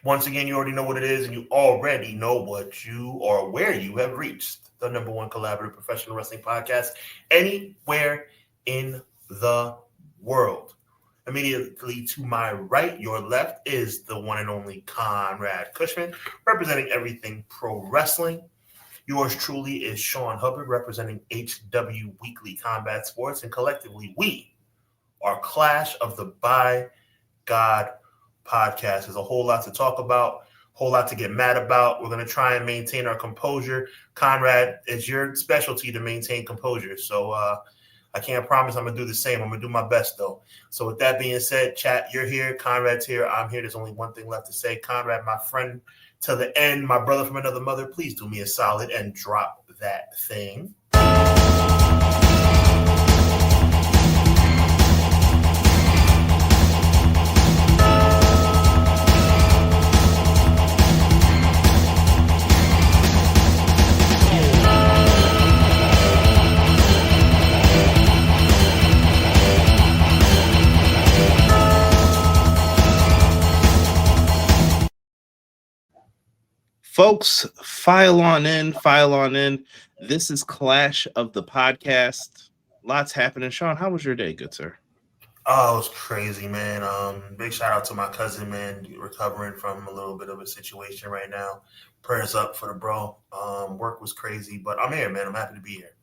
Once again, you already know what it is, and you already know what you or where you have reached. The number one collaborative professional wrestling podcast anywhere in the world. Immediately to my right, your left, is the one and only Conrad Cushman, representing everything pro wrestling. Yours truly is Sean Hubbard, representing HW Weekly Combat Sports, and collectively we are Clash of the By God podcast. There's a whole lot to talk about, a whole lot to get mad about. We're going to try and maintain our composure. Conrad, it's your specialty to maintain composure, so I can't promise I'm going to do the same. I'm going to do my best, though. So with that being said, chat, you're here, Conrad's here, I'm here. There's only one thing left to say. Conrad, my friend to the end, my brother from another mother, please do me a solid and drop that thing. Folks, file on in. This is Clash of the Podcast. Lots happening. Sean, how was your day, good sir? Oh, it was crazy, man. Big shout out to my cousin, man, recovering from a little bit of a situation right now. Prayers up for the bro. Work was crazy, but I'm here, man. I'm happy to be here.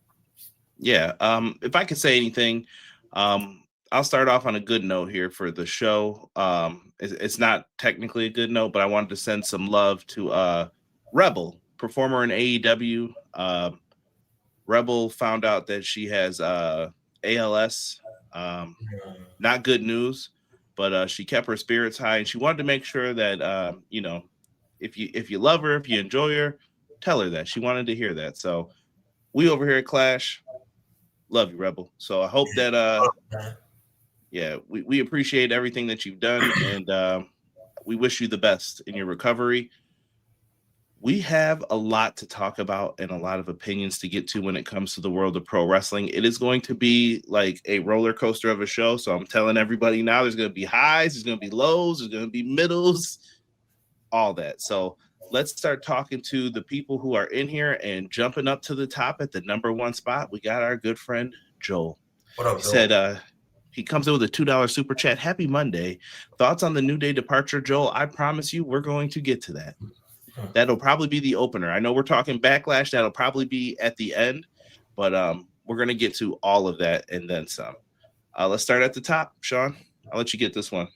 Yeah. If I could say anything, I'll start off on a good note here for the show. It's not technically a good note, but I wanted to send some love to Rebel, performer in AEW. Rebel found out that she has ALS. Not good news, but she kept her spirits high, and she wanted to make sure that if you love her, if you enjoy her, tell her that. She wanted to hear that. So we over here at Clash love you, Rebel. So I hope that we appreciate everything that you've done, and we wish you the best in your recovery. We have a lot to talk about and a lot of opinions to get to when it comes to the world of pro wrestling. It is going to be like a roller coaster of a show. So I'm telling everybody now, there's going to be highs, there's going to be lows, there's going to be middles, all that. So let's start talking to the people who are in here, and jumping up to the top at the number one spot, we got our good friend, Joel. What up, He said, he comes in with a $2 super chat. Happy Monday. Thoughts on the New Day departure, Joel? I promise you we're going to get to that. That'll probably be the opener. I know we're talking Backlash. That'll probably be at the end, but we're going to get to all of that and then some. Let's start at the top. Sean, I'll let you get this one.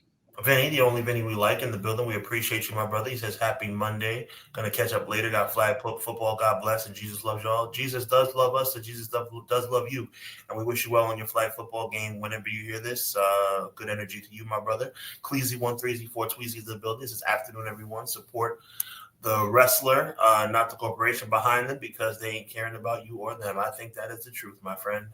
Vinny, the only Vinny we like in the building. We appreciate you, my brother. He says, happy Monday. Going to catch up later. Got flag football. God bless. And Jesus loves y'all. Jesus does love us. So Jesus does love you. And we wish you well on your flag football game whenever you hear this. Good energy to you, my brother. Cleasy13Z4 Tweezy the building. This is afternoon, everyone. Support the wrestler, not the corporation behind them, because they ain't caring about you or them. I think that is the truth, my friend.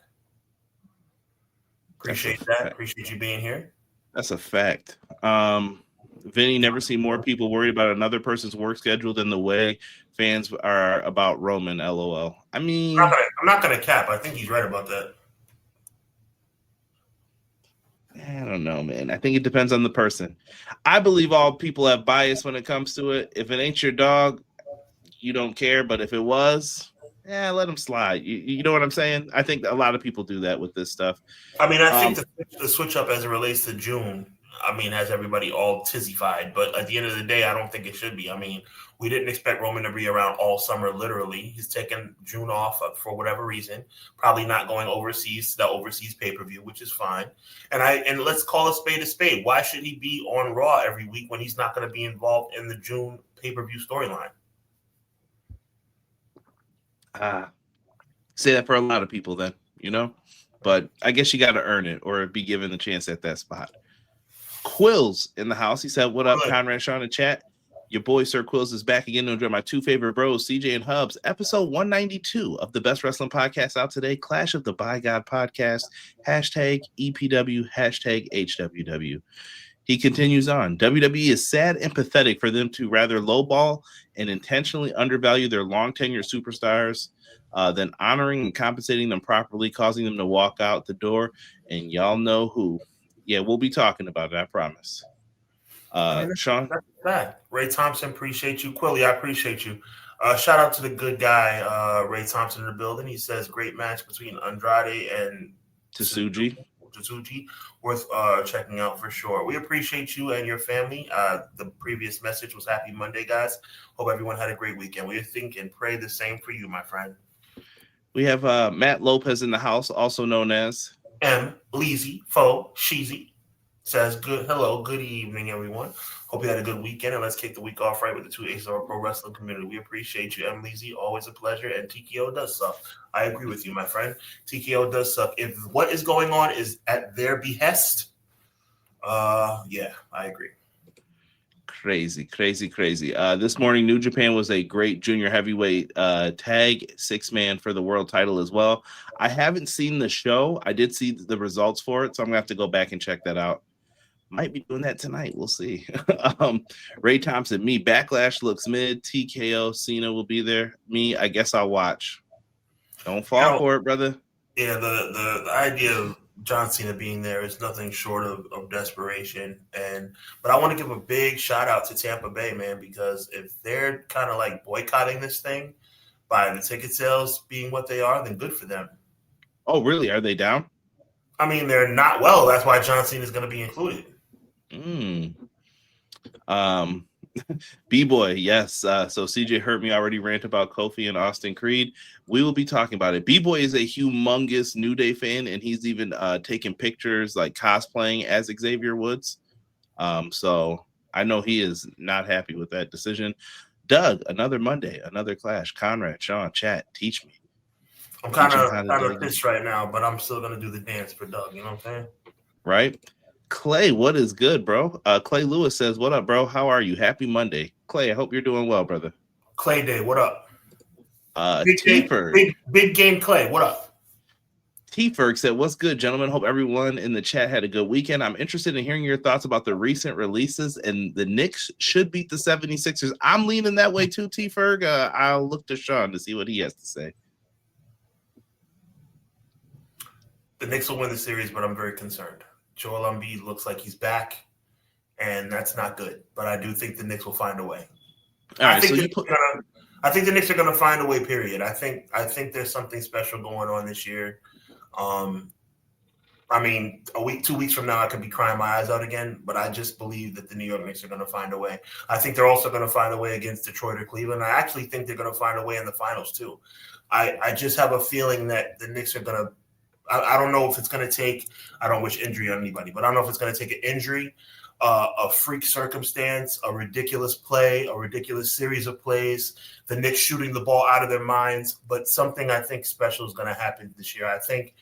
Appreciate that. Appreciate you being here. That's a fact. Vinny, never seen more people worried about another person's work schedule than the way fans are about Roman, LOL. I mean, I'm not gonna cap. I think he's right about that. I don't know, man. I think it depends on the person. I believe all people have bias when it comes to it. If it ain't your dog, you don't care. But if it was, let them slide. You know what I'm saying? I think a lot of people do that with this stuff. I mean, I think the switch up as it relates to June, I mean, has everybody all tizzified. But at the end of the day, I don't think it should be. I mean, we didn't expect Roman to be around all summer, literally. He's taking June off for whatever reason. Probably not going overseas to the overseas pay-per-view, which is fine. And let's call a spade a spade. Why should he be on Raw every week when he's not going to be involved in the June pay-per-view storyline? Say that for a lot of people then, but I guess you got to earn it or be given the chance at that spot. Quills in the house. He said, what up, Conrad, Sean, in chat? Your boy, Sir Quills, is back again to enjoy my two favorite bros, CJ and Hubs, episode 192 of the best wrestling podcast out today, Clash of the By God podcast, hashtag EPW, hashtag HWW. He continues on. WWE is sad and pathetic for them to rather lowball and intentionally undervalue their long tenure superstars than honoring and compensating them properly, causing them to walk out the door. And y'all know who. Yeah, we'll be talking about it, I promise. Sean? That's bad. Ray Thompson, appreciate you. Quilly, I appreciate you. Shout out to the good guy, Ray Thompson in the building. He says, great match between Andrade and Tsuji. Worth checking out for sure. We appreciate you and your family. The previous message was Happy Monday, guys. Hope everyone had a great weekend. We think and pray the same for you, my friend. We have Matt Lopez in the house, also known as M. Leezy, Fo, Sheezy. Says, good evening, everyone. Hope you had a good weekend, and let's kick the week off right with the two aces of our pro wrestling community. We appreciate you, M. Leezy. Always a pleasure, and TKO does suck. I agree with you, my friend. TKO does suck. If what is going on is at their behest, yeah, I agree. Crazy. This morning, New Japan was a great junior heavyweight tag 6-man for the world title as well. I haven't seen the show. I did see the results for it, so I'm going to have to go back and check that out. Might be doing that tonight. We'll see. Ray Thompson, me, Backlash looks mid. TKO, Cena will be there. Me, I guess I'll watch. Don't fall for it, brother. Yeah, the idea of John Cena being there is nothing short of desperation. But I want to give a big shout out to Tampa Bay, man, because if they're kind of like boycotting this thing by the ticket sales being what they are, then good for them. Oh, really? Are they down? I mean, they're not well. That's why John Cena is going to be included. B-Boy, yes. So CJ heard me already rant about Kofi and Austin Creed. We will be talking about it. B-Boy is a humongous New Day fan, and he's even taking pictures, like cosplaying as Xavier Woods. So I know he is not happy with that decision. Doug, another Monday, another clash. Conrad, Sean, chat, teach me. I'm kind of pissed right now, but I'm still going to do the dance for Doug. You know what I'm saying? Right. Clay, what is good, bro? Clay Lewis says, what up, bro? How are you? Happy Monday. Clay, I hope you're doing well, brother. Clay Day, what up? Big game Clay, what up? T-Ferg said, what's good, gentlemen? Hope everyone in the chat had a good weekend. I'm interested in hearing your thoughts about the recent releases, and the Knicks should beat the 76ers. I'm leaning that way too, T-Ferg. I'll look to Sean to see what he has to say. The Knicks will win the series, but I'm very concerned. Joel Embiid looks like he's back, and that's not good. But I do think the Knicks will find a way. I think the Knicks are going to find a way, period. I think there's something special going on this year. I mean, 2 weeks from now, I could be crying my eyes out again, but I just believe that the New York Knicks are going to find a way. I think they're also going to find a way against Detroit or Cleveland. I actually think they're going to find a way in the finals, too. I just have a feeling that the Knicks are going to I don't know if it's going to take – I don't wish injury on anybody, but I don't know if it's going to take an injury, a freak circumstance, a ridiculous play, a ridiculous series of plays, the Knicks shooting the ball out of their minds. But something I think special is going to happen this year. I think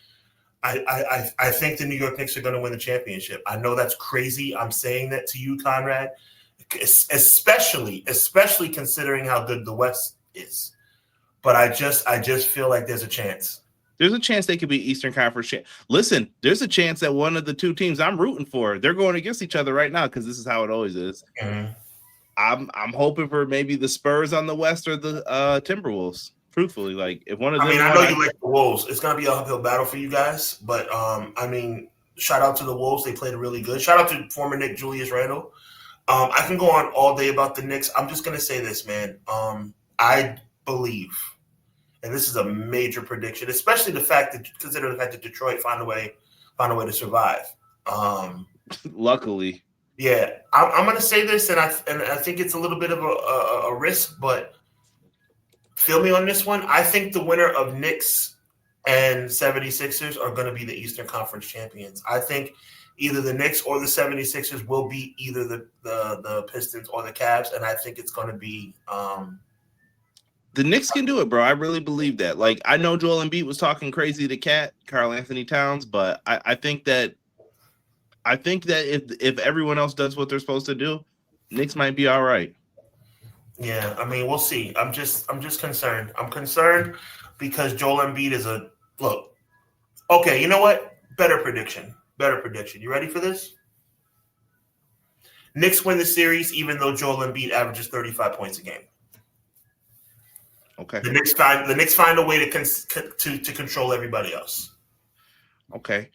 the New York Knicks are going to win the championship. I know that's crazy. I'm saying that to you, Conrad, especially considering how good the West is. But I just feel like there's a chance. There's a chance they could be Eastern Conference. Listen, there's a chance that one of the two teams I'm rooting for, they're going against each other right now because this is how it always is. Mm-hmm. I'm hoping for maybe the Spurs on the West or the Timberwolves. Truthfully, like if one of them. I know you like the Wolves. It's going to be an uphill battle for you guys, but shout out to the Wolves. They played really good. Shout out to former Nick Julius Randle. I can go on all day about the Knicks. I'm just going to say this, man. I believe. And this is a major prediction, especially consider the fact that Detroit found a way to survive. Luckily, yeah, I'm going to say this, and I think it's a little bit of a risk, but feel me on this one. I think the winner of Knicks and 76ers are going to be the Eastern Conference champions. I think either the Knicks or the 76ers will beat either the Pistons or the Cavs, and I think it's going to be the Knicks can do it, bro. I really believe that. Like, I know Joel Embiid was talking crazy to Karl Anthony Towns, but I think that if everyone else does what they're supposed to do, Knicks might be all right. Yeah, I mean, we'll see. I'm just concerned. I'm concerned because Joel Embiid is look. Okay, you know what? Better prediction. You ready for this? Knicks win the series, even though Joel Embiid averages 35 points a game. Okay. The Knicks find a way to control everybody else. Okay.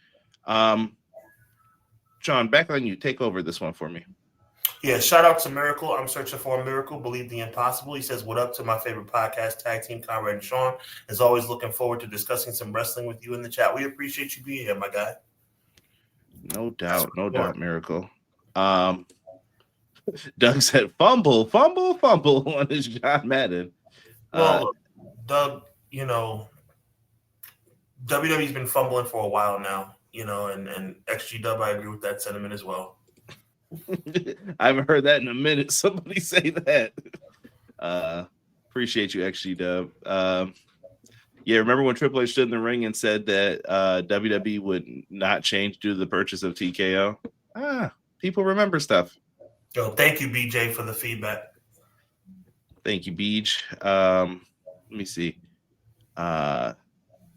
John, back on you. Take over this one for me. Yeah, shout out to Miracle. I'm searching for a miracle. Believe the impossible. He says, "What up to my favorite podcast, Tag Team Conrad and Sean? As always, looking forward to discussing some wrestling with you in the chat. We appreciate you being here, my guy." No doubt, Miracle. Doug said, "Fumble on his John Madden." Well, Doug, WWE's been fumbling for a while now, and XG Dub, I agree with that sentiment as well. I haven't heard that in a minute. Somebody say that. Appreciate you, XG Dub. Yeah, remember when Triple H stood in the ring and said that WWE would not change due to the purchase of TKO? People remember stuff. Yo, thank you, BJ, for the feedback. Thank you, Beej. Let me see. But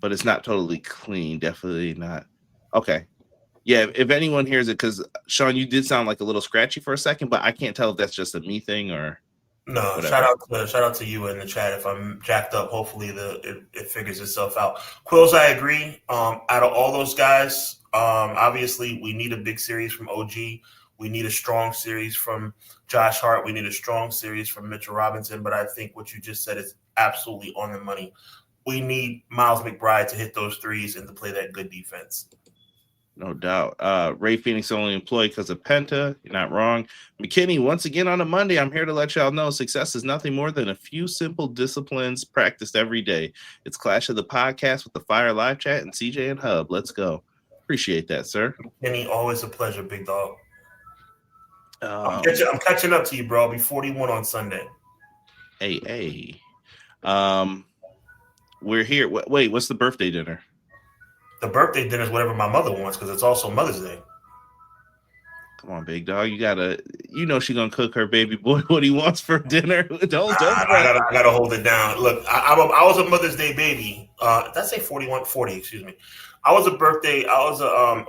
it's not totally clean. Definitely not. Okay. Yeah, if anyone hears it, because Sean, you did sound like a little scratchy for a second, but I can't tell if that's just a me thing or no. Whatever. Shout out to you in the chat. If I'm jacked up, hopefully it figures itself out. Quills, I agree. Out of all those guys, obviously we need a big series from OG. We need a strong series from Josh Hart. We need a strong series from Mitchell Robinson. But I think what you just said is absolutely on the money. We need Miles McBride to hit those threes and to play that good defense. No doubt. Ray Phoenix only employed because of Penta. You're not wrong. McKinney, once again on a Monday, I'm here to let y'all know success is nothing more than a few simple disciplines practiced every day. It's Clash of the Podcast with the Fire Live Chat and CJ and Hub. Let's go. Appreciate that, sir. McKinney, always a pleasure, big dog. I'm catching up to you, bro. I'll be 41 on Sunday. Hey. We're here. Wait, what's the birthday dinner? The birthday dinner is whatever my mother wants because it's also Mother's Day. Come on, big dog. You she's gonna cook her baby boy what he wants for dinner. Don't. I gotta hold it down. Look, I was a Mother's Day baby. Did I say 40? Excuse me. I was a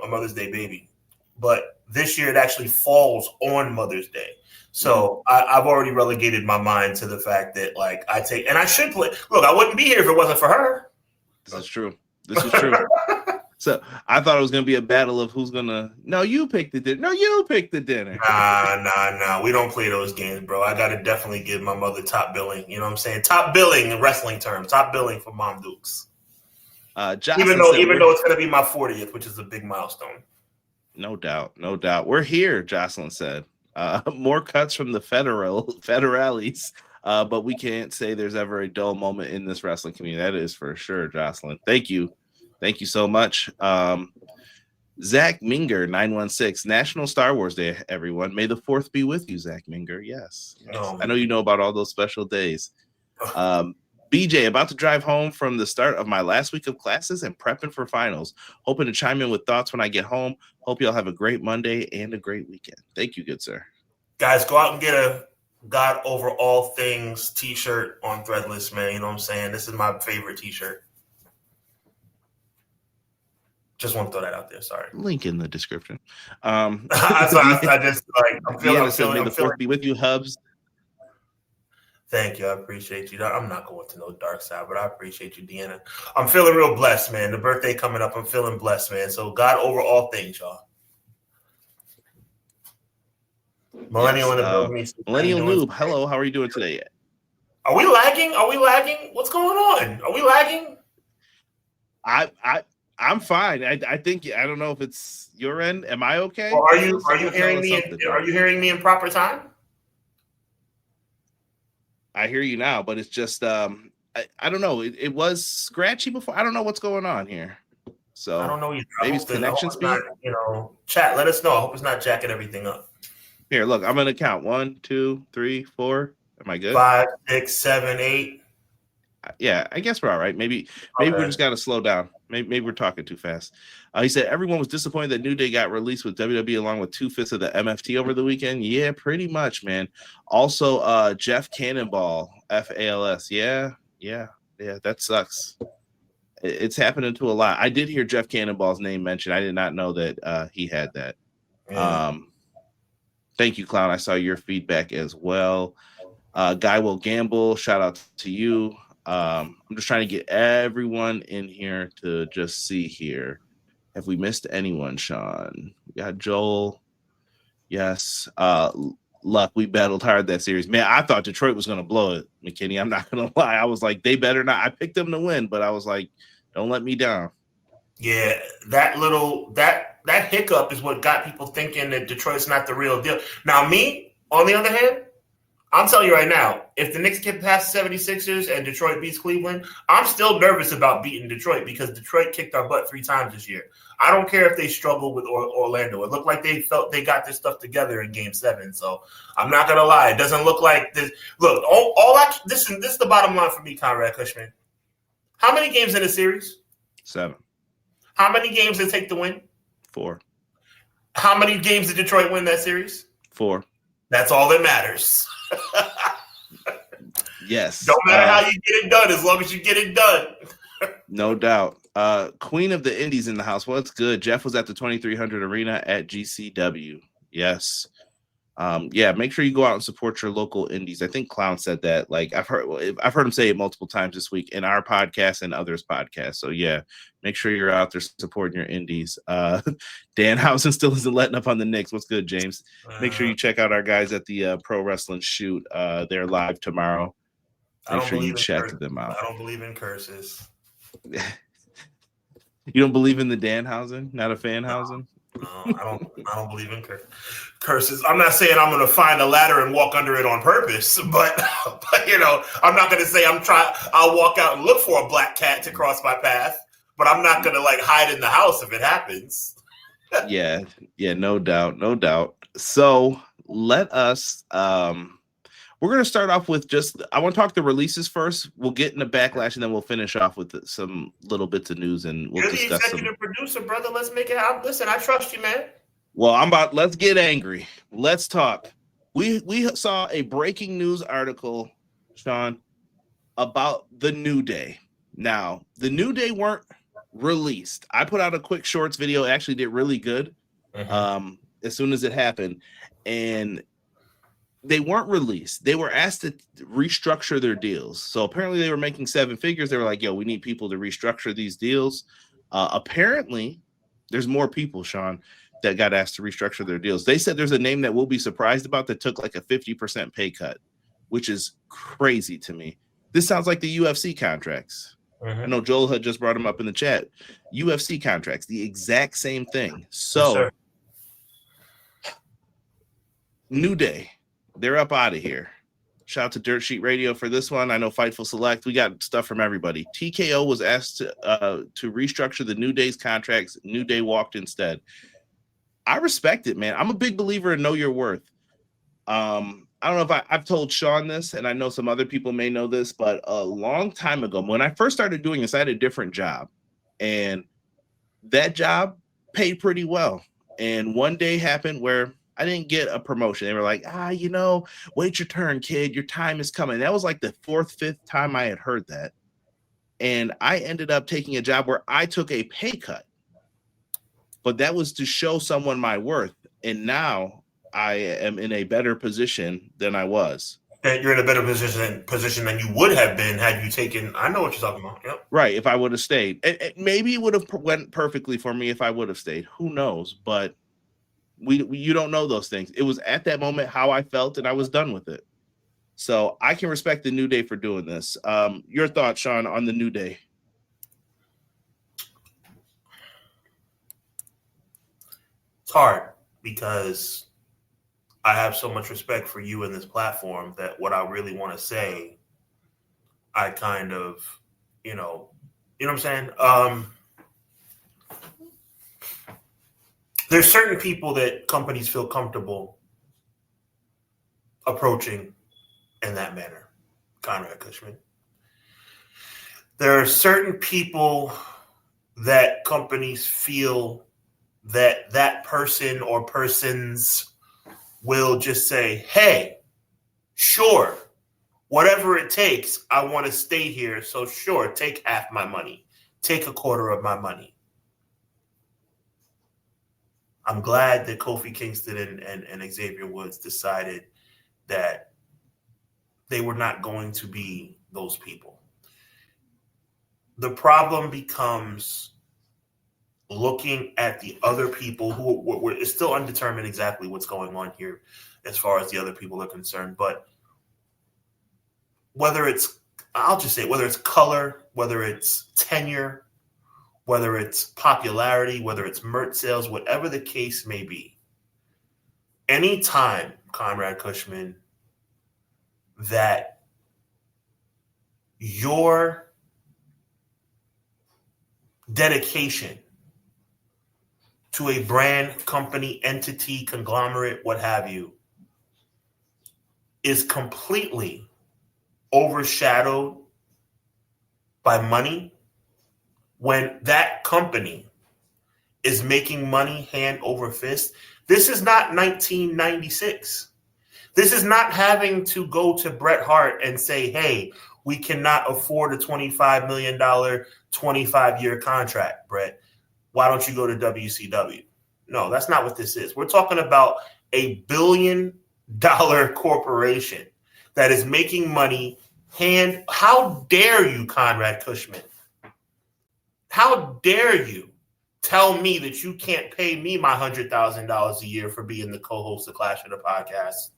Mother's Day baby, but this year it actually falls on Mother's Day. So I've already relegated my mind to the fact that I should play. Look, I wouldn't be here if it wasn't for her. This is true. So I thought it was going to be a battle of who's going to. No, you pick the dinner. No, you pick the dinner. Nah. We don't play those games, bro. I got to definitely give my mother top billing. You know what I'm saying? Top billing in wrestling terms. Top billing for Mom Dukes. Even though it's going to be my 40th, which is a big milestone. No doubt. We're here, Jocelyn said. More cuts from the federales. But we can't say there's ever a dull moment in this wrestling community. That is for sure, Jocelyn. Thank you so much. Zach Minger, 916, National Star Wars Day, everyone. May the 4th be with you, Zach Minger. Yes. I know you know about all those special days. BJ, about to drive home from the start of my last week of classes and prepping for finals. Hoping to chime in with thoughts when I get home. Hope y'all have a great Monday and a great weekend. Thank you, good sir. Guys, go out and get a God Over All Things t-shirt on Threadless, man. You know what I'm saying? This is my favorite t-shirt. Just want to throw that out there. Sorry. Link in the description. I'm feeling the 4th be with you, Hubs. Thank you. I appreciate you. I'm not going to no dark side, but I appreciate you, Deanna. I'm feeling real blessed, man. The birthday coming up. I'm feeling blessed, man. So God over all things, y'all. Millennial in the building. Millennial Noob. Hello. How are you doing today? Are we lagging? What's going on? Are we lagging? I'm fine. I think I don't know if it's your end. Am I okay? Well, are you hearing me? Are you hearing me in proper time? I hear you now, but it's just I don't know. It was scratchy before. I don't know what's going on here. So I don't know either. Maybe it's connection speed. Chat. Let us know. I hope it's not jacking everything up. Here, look. I'm gonna count 1, 2, 3, 4. Am I good? 5, 6, 7, 8. Yeah, I guess we're all right. Maybe we just got to slow down. Maybe we're talking too fast. He said everyone was disappointed that New Day got released with WWE along with 2/5 of the MFT over the weekend. Yeah, pretty much, man. Also, Jeff Cannonball, FALS. Yeah, that sucks. It's happening to a lot. I did hear Jeff Cannonball's name mentioned. I did not know that he had that. Yeah. Thank you, Clown. I saw your feedback as well. Guy Will Gamble, shout out to you. I'm just trying to get everyone in here to just see here. Have we missed anyone, Sean? We got Joel. Yes. luck. We battled hard that series. Man, I thought Detroit was going to blow it, McKinney. I'm not going to lie. I was like, they better not. I picked them to win, but I was like, don't let me down. Yeah, that hiccup is what got people thinking that Detroit's not the real deal. Now, me, on the other hand, I'm telling you right now, if the Knicks get past 76ers and Detroit beats Cleveland, I'm still nervous about beating Detroit because Detroit kicked our butt 3 times this year. I don't care if they struggle with Orlando. It looked like they felt they got this stuff together in Game 7. So I'm not gonna lie, it doesn't look like this. Look, this is the bottom line for me, Conrad Cushman. How many games in a series? 7. How many games did it take to win? 4. How many games did Detroit win that series? 4. That's all that matters. Yes. Don't matter how you get it done, as long as you get it done. No doubt. Queen of the Indies in the house. What's good? Jeff was at the 2300 Arena at GCW. Yes. Yeah, make sure you go out and support your local indies. I think Clown said that. Like I've heard him say it multiple times this week in our podcast and others' podcasts. So yeah, make sure you're out there supporting your indies. Danhausen still isn't letting up on the Knicks. What's good, James? Make sure you check out our guys at the Pro Wrestling Shoot. They're live tomorrow. Make sure you check them out. I don't believe in curses. You don't believe in the Danhausen? Not a Fanhausen? No, I don't believe in curses. I'm not saying I'm going to find a ladder and walk under it on purpose, but you know, I'm not going to say I'll walk out and look for a black cat to cross my path, but I'm not going to like hide in the house if it happens. Yeah, no doubt. So let us we're going to start off with I want to talk the releases first. We'll get into Backlash, and then we'll finish off with some little bits of news, and we'll discuss. You're the executive producer, brother. Let's make it out. Listen, I trust you, man. Well, let's get angry. Let's talk. We saw a breaking news article, Sean, about the New Day. Now, the New Day weren't released. I put out a quick shorts video. It actually did really good as soon as it happened, and they weren't released. They were asked to restructure their deals. So apparently they were making 7 figures. They were like, yo, we need people to restructure these deals. Apparently there's more people, Sean, that got asked to restructure their deals. They said there's a name that we'll be surprised about that took like a 50% pay cut, which is crazy to me. This sounds like the UFC contracts. I know Joel had just brought them up in the chat. UFC contracts, the exact same thing. So New Day, they're up out of here. Shout out to Dirt Sheet Radio for this one. I know Fightful Select. We got stuff from everybody. TKO was asked to restructure the New Day's contracts. New Day walked instead. I respect it, man. I'm a big believer in know your worth. I don't know if I've told Sean this, and I know some other people may know this, but a long time ago, when I first started doing this, I had a different job. And that job paid pretty well. And one day happened where I didn't get a promotion. They were like, wait your turn, kid. Your time is coming. That was like the 4th, 5th time I had heard that. And I ended up taking a job where I took a pay cut. But that was to show someone my worth. And now I am in a better position than I was. And you're in a better position than you would have been had you taken. I know what you're talking about. Yep. Right. If I would have stayed. Maybe it would have went perfectly for me if I would have stayed. Who knows? But you don't know those things. It was at that moment how I felt, and I was done with it. So I can respect the New Day for doing this. Your thoughts, Sean, on the New Day? It's hard because I have so much respect for you and this platform that what I really want to say, I kind of, you know what I'm saying? There's certain people that companies feel comfortable approaching in that manner, Conrad Cushman. There are certain people that companies feel that person or persons will just say, hey, sure, whatever it takes, I want to stay here. So sure, take half my money, take a quarter of my money. I'm glad that Kofi Kingston and Xavier Woods decided that they were not going to be those people. The problem becomes looking at the other people who it's still undetermined exactly what's going on here. as far as the other people are concerned. But whether it's color, whether it's tenure, whether it's popularity, whether it's merch sales, whatever the case may be, anytime, Conrad Cushman, that your dedication to a brand, company, entity, conglomerate, what have you, is completely overshadowed by money, when that company is making money hand over fist. This is not 1996. This is not having to go to Bret Hart and say, hey, we cannot afford a $25 million 25-year contract, Bret. Why don't you go to WCW? No, that's not what this is. We're talking about a $1 billion corporation that is making money hand. How dare you, Conrad Cushman? How dare you tell me that you can't pay me my $100,000 a year for being the co-host of Clash of the Podcast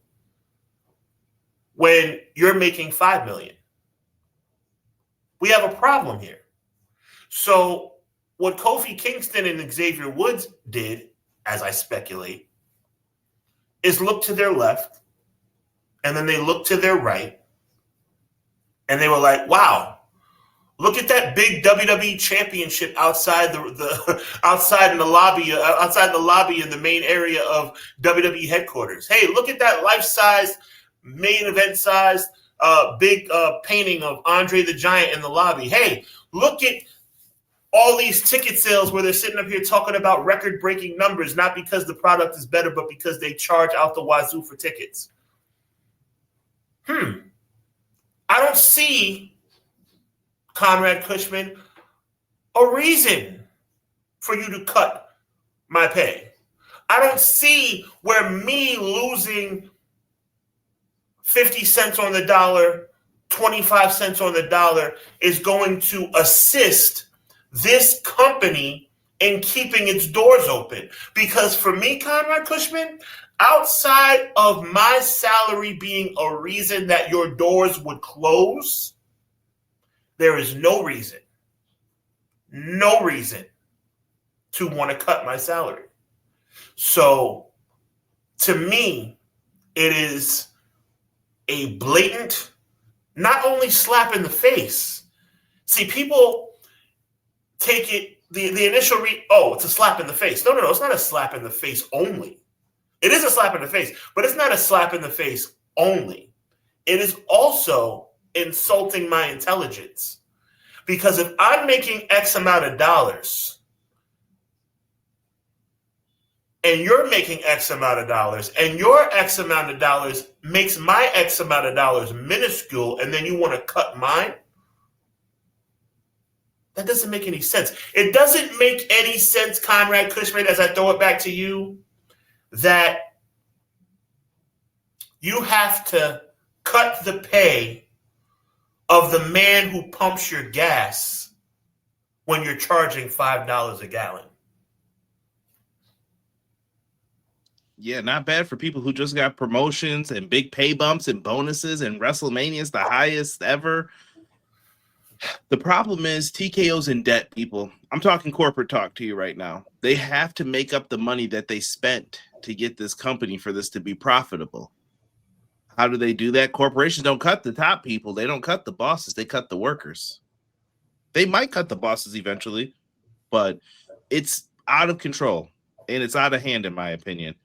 when you're making $5 million? We have a problem here. So what Kofi Kingston and Xavier Woods did, as I speculate, is look to their left, and then they looked to their right, and they were like, wow, look at that big WWE championship outside outside in the lobby in the main area of WWE headquarters. Hey, look at that life-size, main event-sized big painting of Andre the Giant in the lobby. Hey, look at all these ticket sales where they're sitting up here talking about record-breaking numbers, not because the product is better, but because they charge out the wazoo for tickets. I don't see, Conrad Cushman, a reason for you to cut my pay. I don't see where me losing 50 cents on the dollar, 25 cents on the dollar is going to assist this company in keeping its doors open. Because for me, Conrad Cushman, outside of my salary being a reason that your doors would close, there is no reason to want to cut my salary. So to me, it is a blatant, not only slap in the face. See, people take it, the initial it's a slap in the face. No, it's not a slap in the face only. It is a slap in the face, but it's not a slap in the face only. It is also insulting my intelligence. Because if I'm making X amount of dollars and you're making X amount of dollars and your X amount of dollars makes my X amount of dollars minuscule, and then you want to cut mine, that doesn't make any sense. It doesn't make any sense, Conrad Cushman, as I throw it back to you, that you have to cut the pay of the man who pumps your gas when you're charging $5 a gallon. Yeah, not bad for people who just got promotions and big pay bumps and bonuses, and WrestleMania's the highest ever. The problem is TKO's in debt, people. I'm talking corporate talk to you right now. They have to make up the money that they spent to get this company for this to be profitable. How do they do that? Corporations don't cut the top people. They don't cut the bosses. They cut the workers. They might cut the bosses eventually, but it's out of control, and it's out of hand, in my opinion.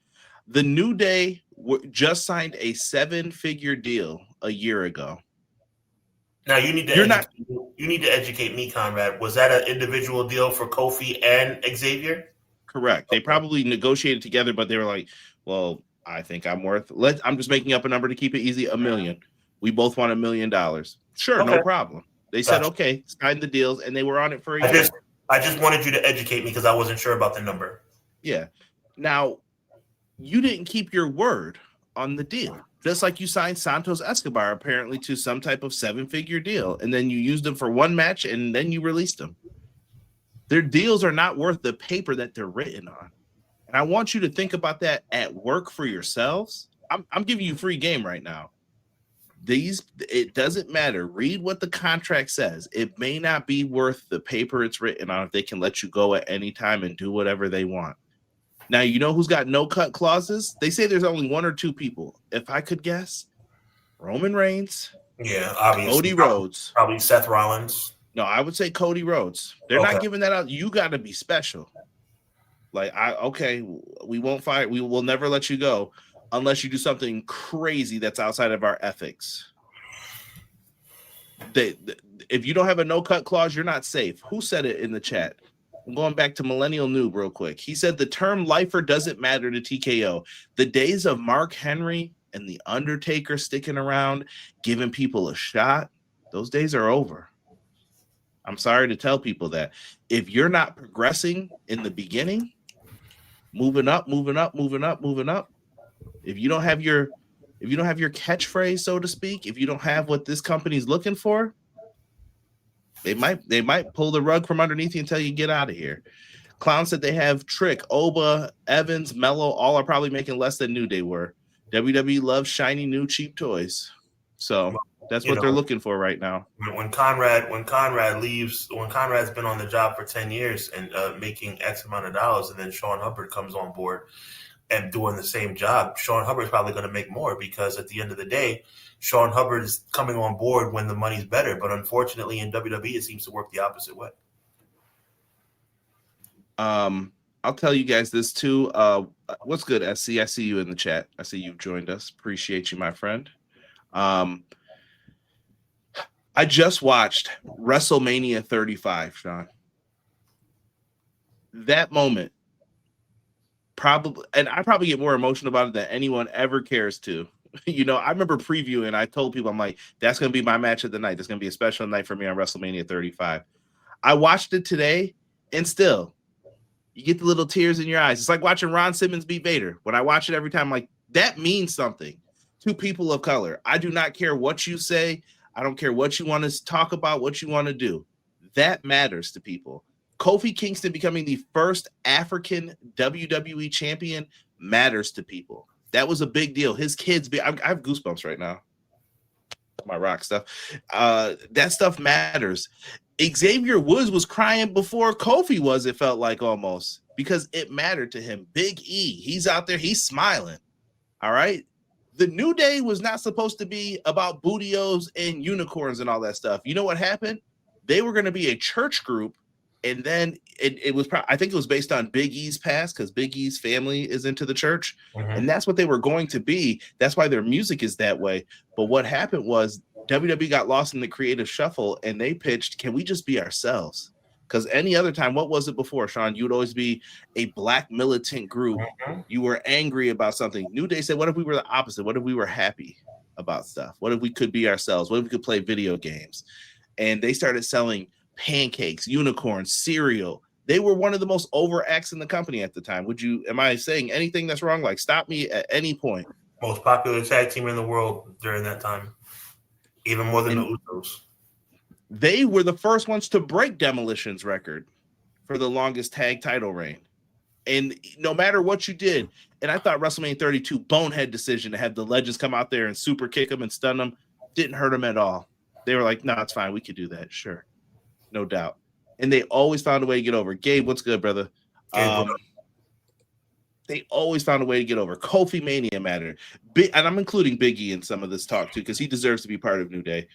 The New Day just signed a 7-figure deal a year ago. Now, you need to educate me, Conrad. Was that an individual deal for Kofi and Xavier? Correct. They probably negotiated together, but they were like, well, I think I'm worth, I'm just making up a number to keep it easy, $1 million. We both want $1 million. Sure, okay. No problem. They said, okay, sign the deals, and they were on it for a year. I just wanted you to educate me because I wasn't sure about the number. Yeah. Now, you didn't keep your word on the deal. Just like you signed Santos Escobar apparently to some type of 7-figure deal, and then you used them for one match, and then you released them. Their deals are not worth the paper that they're written on. And I want you to think about that at work for yourselves. I'm giving you free game right now. It doesn't matter. Read what the contract says. It may not be worth the paper it's written on if they can let you go at any time and do whatever they want. Now, you know who's got no cut clauses? They say there's only one or two people. If I could guess, Roman Reigns. Yeah, obviously. Cody Rhodes. Probably Seth Rollins. No, I would say Cody Rhodes. They're not giving that out. You got to be special. Like, we won't fight. We will never let you go unless you do something crazy that's outside of our ethics. If you don't have a no-cut clause, you're not safe. Who said it in the chat? I'm going back to Millennial Noob real quick. He said the term lifer doesn't matter to TKO. The days of Mark Henry and The Undertaker sticking around, giving people a shot, those days are over. I'm sorry to tell people that. If you're not progressing in the beginning, moving up, if you don't have your catchphrase, so to speak, if you don't have what this company's looking for, they might pull the rug from underneath you and tell you get out of here. Clown said they have Trick, Oba, Evans, Mello, all are probably making less than New Day were. WWE loves shiny new cheap toys. So that's what they're looking for right now. When Conrad leaves, when Conrad's been on the job for 10 years and making X amount of dollars, and then Sean Hubbard comes on board and doing the same job, Sean Hubbard's probably going to make more, because at the end of the day, Sean Hubbard is coming on board when the money's better. But unfortunately, in WWE, it seems to work the opposite way. I'll tell you guys this too. What's good, SC? I see you in the chat. I see you've joined us. Appreciate you, my friend. I just watched WrestleMania 35, Sean. That moment, and I probably get more emotional about it than anyone ever cares to. You know, I remember previewing, I told people, I'm like, that's going to be my match of the night. That's going to be a special night for me on WrestleMania 35. I watched it today, and still, you get the little tears in your eyes. It's like watching Ron Simmons beat Vader. When I watch it every time, I'm like, that means something to people of color. I do not care what you say. I don't care what you want to talk about, what you want to do. That matters to people. Kofi Kingston becoming the first African WWE champion matters to people. That was a big deal. His kids, I have goosebumps right now. My rock stuff. That stuff matters. Xavier Woods was crying before Kofi was, it felt like, almost, because it mattered to him. Big E, he's out there, he's smiling. All right. The New Day was not supposed to be about bootios and unicorns and all that stuff. You know what happened? They were going to be a church group. And then it was, I think it was based on Big E's past, because Big E's family is into the church. Mm-hmm. And that's what they were going to be. That's why their music is that way. But what happened was WWE got lost in the creative shuffle, and they pitched, can we just be ourselves? Because any other time, what was it before, Sean? You'd always be a black militant group. Mm-hmm. You were angry about something. New Day said, what if we were the opposite? What if we were happy about stuff? What if we could be ourselves? What if we could play video games? And they started selling pancakes, unicorns, cereal. They were one of the most over acts in the company at the time. Am I saying anything that's wrong? Like, stop me at any point. Most popular tag team in the world during that time, even more than the Usos. They were the first ones to break Demolition's record for the longest tag title reign. And no matter what you did, and I thought WrestleMania 32, bonehead decision to have the legends come out there and super kick them and stun them, didn't hurt them at all. They were like, no, it's fine. We could do that. Sure. No doubt. And they always found a way to get over. Gabe, what's good, brother? They always found a way to get over. Kofi Mania mattered. And I'm including Big E in some of this talk, too, because he deserves to be part of New Day.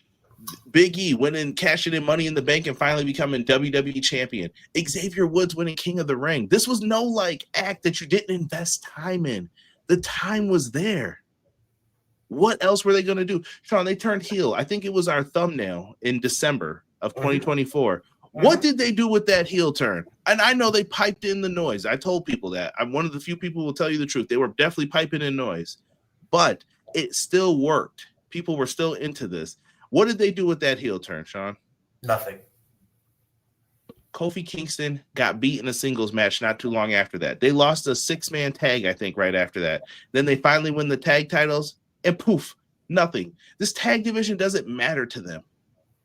Big E winning, cashing in Money in the Bank, and finally becoming WWE champion. Xavier Woods winning King of the Ring. This was no, like, act that you didn't invest time in. The time was there. What else were they going to do? Sean, they turned heel. I think it was our thumbnail in December of 2024. What did they do with that heel turn? And I know they piped in the noise. I told people that. I'm one of the few people who will tell you the truth. They were definitely piping in noise, but it still worked. People were still into this. What did they do with that heel turn, Sean? Nothing. Kofi Kingston got beat in a singles match not too long after that. They lost a 6-man tag, I think, right after that. Then they finally win the tag titles, and poof, nothing. This tag division doesn't matter to them.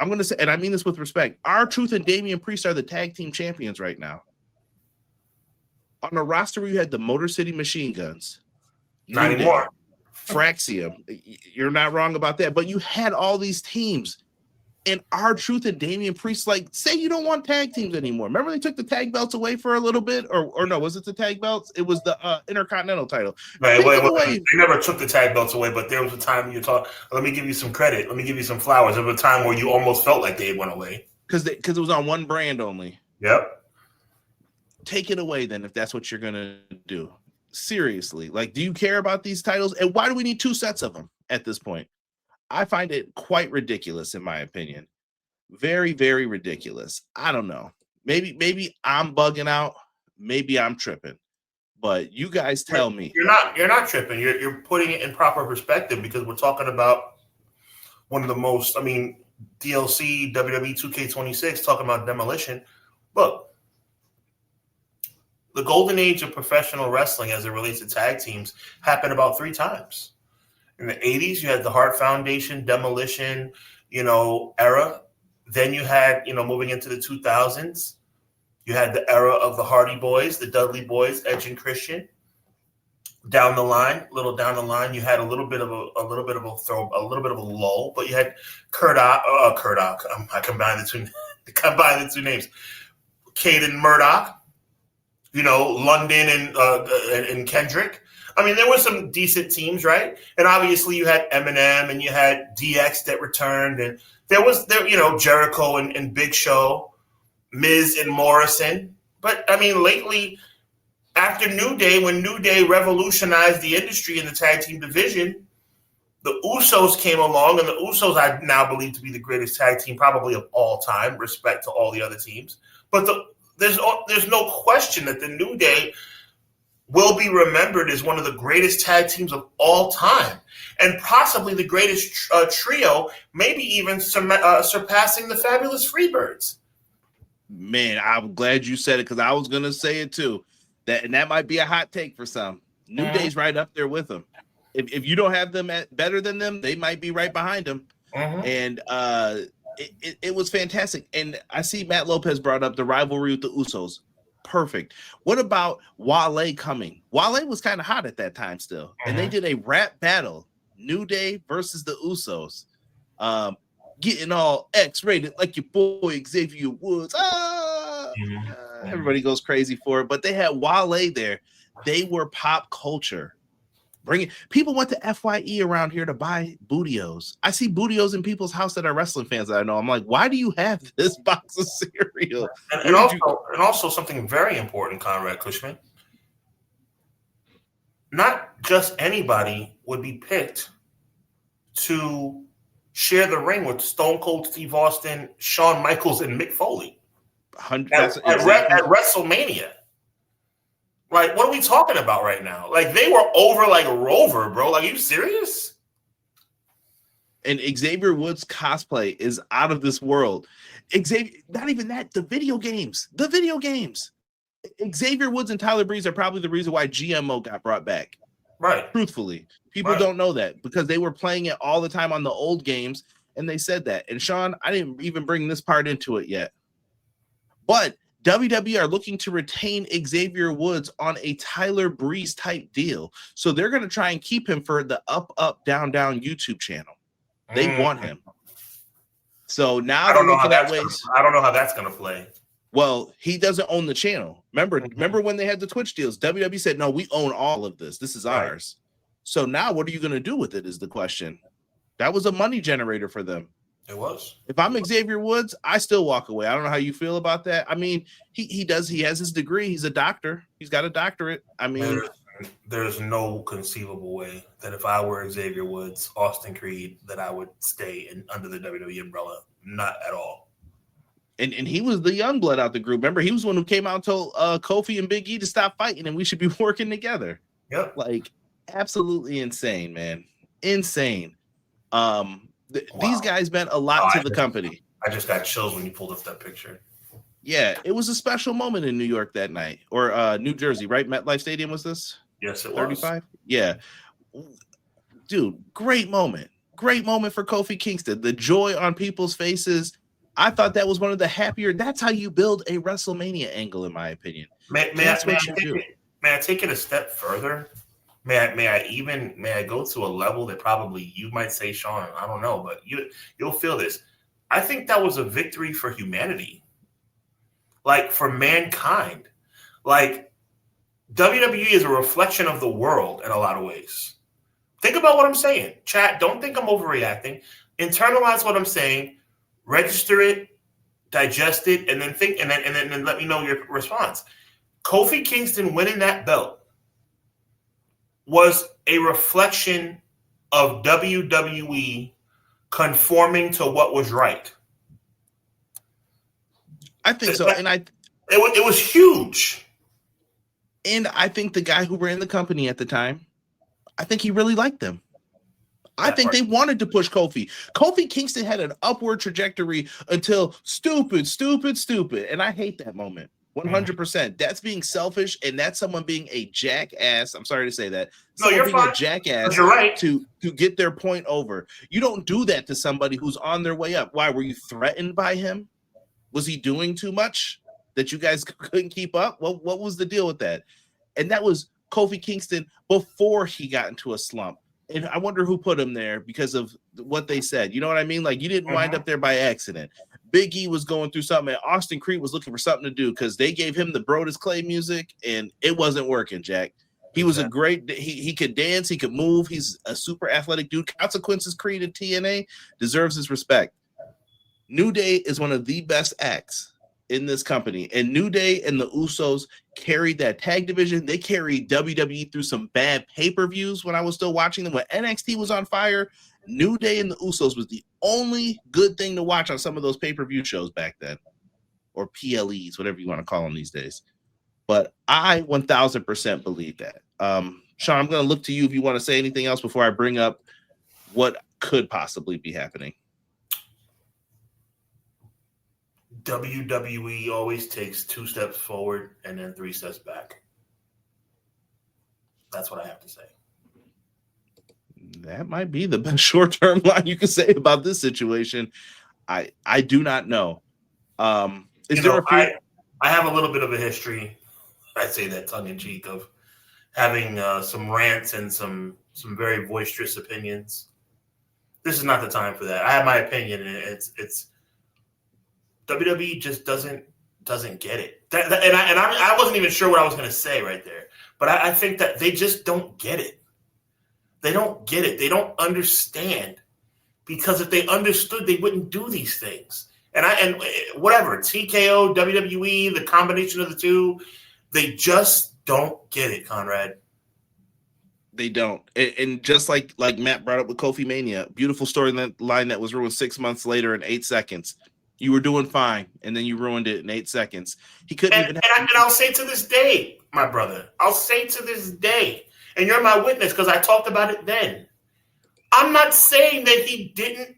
I'm going to say, and I mean this with respect, R-Truth and Damian Priest are the tag team champions right now. On a roster where you had the Motor City Machine Guns. Not anymore. Fraxium. You're not wrong about that. But you had all these teams. And R-Truth and Damian Priest, like, say you don't want tag teams anymore. Remember they took the tag belts away for a little bit? Or no, was it the tag belts? It was the Intercontinental title. Right, they never took the tag belts away, but there was a time you talk. Let me give you some credit. Let me give you some flowers. There was a time where you almost felt like they went away. Because it was on one brand only. Yep. Take it away then if that's what you're going to do. Seriously. Like, do you care about these titles? And why do we need 2 sets of them at this point? I find it quite ridiculous, in my opinion. Very, very ridiculous. I don't know. Maybe I'm bugging out. Maybe I'm tripping. But you guys tell me. You're not tripping. You're putting it in proper perspective because we're talking about one of the most, DLC, WWE 2K26, talking about demolition. Look, the golden age of professional wrestling as it relates to tag teams happened about 3 times. In the 80s, you had the Hart Foundation, demolition, era. Then you had, moving into the 2000s, you had the era of the Hardy Boys, the Dudley Boys, Edge and Christian. Down the line, you had a little bit of a lull, but you had Kurdock. I combined the two names. Caden Murdoch, London and Kendrick. There were some decent teams, right? And obviously you had Eminem and you had DX that returned, and there was Jericho and Big Show, Miz and Morrison. But lately, after New Day, when New Day revolutionized the industry in the tag team division, the Usos came along, and the Usos I now believe to be the greatest tag team probably of all time, respect to all the other teams. But there's no question that the New Day will be remembered as one of the greatest tag teams of all time, and possibly the greatest trio, maybe even surpassing the Fabulous Freebirds. Man, I'm glad you said it because I was going to say it too. That might be a hot take for some. New Day's right up there with them. If you don't have them better than them, they might be right behind them. And it was fantastic. And I see Matt Lopez brought up the rivalry with the Usos. Perfect. What about Wale coming? Wale was kind of hot at that time still. And they did a rap battle. New Day versus the Usos. Getting all X-rated like your boy Xavier Woods. Everybody goes crazy for it. But they had Wale there. They were pop culture. People went to FYE around here to buy Bootios. I see Bootios in people's house that are wrestling fans that I know. I'm like, why do you have this box of cereal? And also something very important, Conrad Cushman. Not just anybody would be picked to share the ring with Stone Cold Steve Austin, Shawn Michaels, and Mick Foley at WrestleMania. Like, what are we talking about right now? Like, they were over like Rover, bro. Like, are you serious? And Xavier Woods' cosplay is out of this world. Xavier, not even that, the video games. Xavier Woods and Tyler Breeze are probably the reason why GMO got brought back. Right. Truthfully. People don't know that because they were playing it all the time on the old games, and they said that. And Sean, I didn't even bring this part into it yet. But WWE are looking to retain Xavier Woods on a Tyler Breeze type deal. So they're going to try and keep him for the Up, Up, Down, Down YouTube channel. They want him. So now they're looking at ways. I don't know how that's going to play. Well, he doesn't own the channel. Remember when they had the Twitch deals? WWE said, no, we own all of this. This is ours. So now what are you going to do with it is the question. That was a money generator for them. It was. If I'm Xavier Woods, I still walk away. I don't know how you feel about that. I mean, he has his degree. He's a doctor. He's got a doctorate. I mean, there's no conceivable way that if I were Xavier Woods, Austin Creed, that I would stay under the WWE umbrella. Not at all. And he was the young blood out the group. Remember, he was one who came out and told Kofi and Big E to stop fighting and we should be working together. Yep. Like, absolutely insane, man. Insane. These guys meant a lot to the company. I just got chills when you pulled up that picture. Yeah, it was a special moment in New York that night. Or New Jersey, right? MetLife Stadium was this? Yes, it 35? Was. Yeah. Dude, great moment. Great moment for Kofi Kingston. The joy on people's faces. I thought that was one of the happier. That's how you build a WrestleMania angle, in my opinion. May I take it a step further? May I go to a level that probably you might say, Sean, I don't know, but you'll feel this. I think that was a victory for humanity, like for mankind. Like WWE is a reflection of the world in a lot of ways. Think about what I'm saying. Chat, don't think I'm overreacting. Internalize what I'm saying, register it, digest it, and then think, and then let me know your response. Kofi Kingston winning that belt was a reflection of WWE conforming to what was right. I think so, and it was huge. And I think the guy who ran the company at the time, I think he really liked them. I think they wanted to push Kofi. Kofi Kingston had an upward trajectory until stupid. And I hate that moment. 100%. That's being selfish, and that's someone being a jackass. I'm sorry to say that. No, you're fine. A jackass you're right. to get their point over. You don't do that to somebody who's on their way up. Why? Were you threatened by him? Was he doing too much that you guys couldn't keep up? What was the deal with that? And that was Kofi Kingston before he got into a slump. And I wonder who put him there because of what they said. You know what I mean? Like, you didn't wind up there by accident. Big E was going through something, and Austin Creed was looking for something to do because they gave him the Brodus Clay music, and it wasn't working, Jack. He was a great – he could dance. He could move. He's a super athletic dude. Consequences Creed in TNA deserves his respect. New Day is one of the best acts in this company, and New Day and the Usos carried that tag division. They carried WWE through some bad pay-per-views when I was still watching them. When NXT was on fire, New Day and the Usos was the only good thing to watch on some of those pay-per-view shows back then, or PLEs, whatever you want to call them these days. But I 1000% believe that. Sean, I'm going to look to you if you want to say anything else before I bring up what could possibly be happening. WWE always takes 2 steps forward and then 3 steps back. That's what I have to say. That might be the best short-term line you can say about this situation. I do not know. I have a little bit of a history. I say that tongue-in-cheek of having some rants and some very boisterous opinions. This is not the time for that. I have my opinion, and it's WWE just doesn't get it. I wasn't even sure what I was going to say right there. But I think that they just don't get it. They don't get it. They don't understand. Because if they understood, they wouldn't do these things. And whatever, TKO, WWE, the combination of the two, they just don't get it, Conrad. They don't. And just like Matt brought up with Kofi Mania, beautiful storyline that was ruined 6 months later in 8 seconds. You were doing fine, and then you ruined it in 8 seconds. He couldn't even. And I'll say to this day, my brother, I'll say to this day, and you're my witness because I talked about it then. I'm not saying that he didn't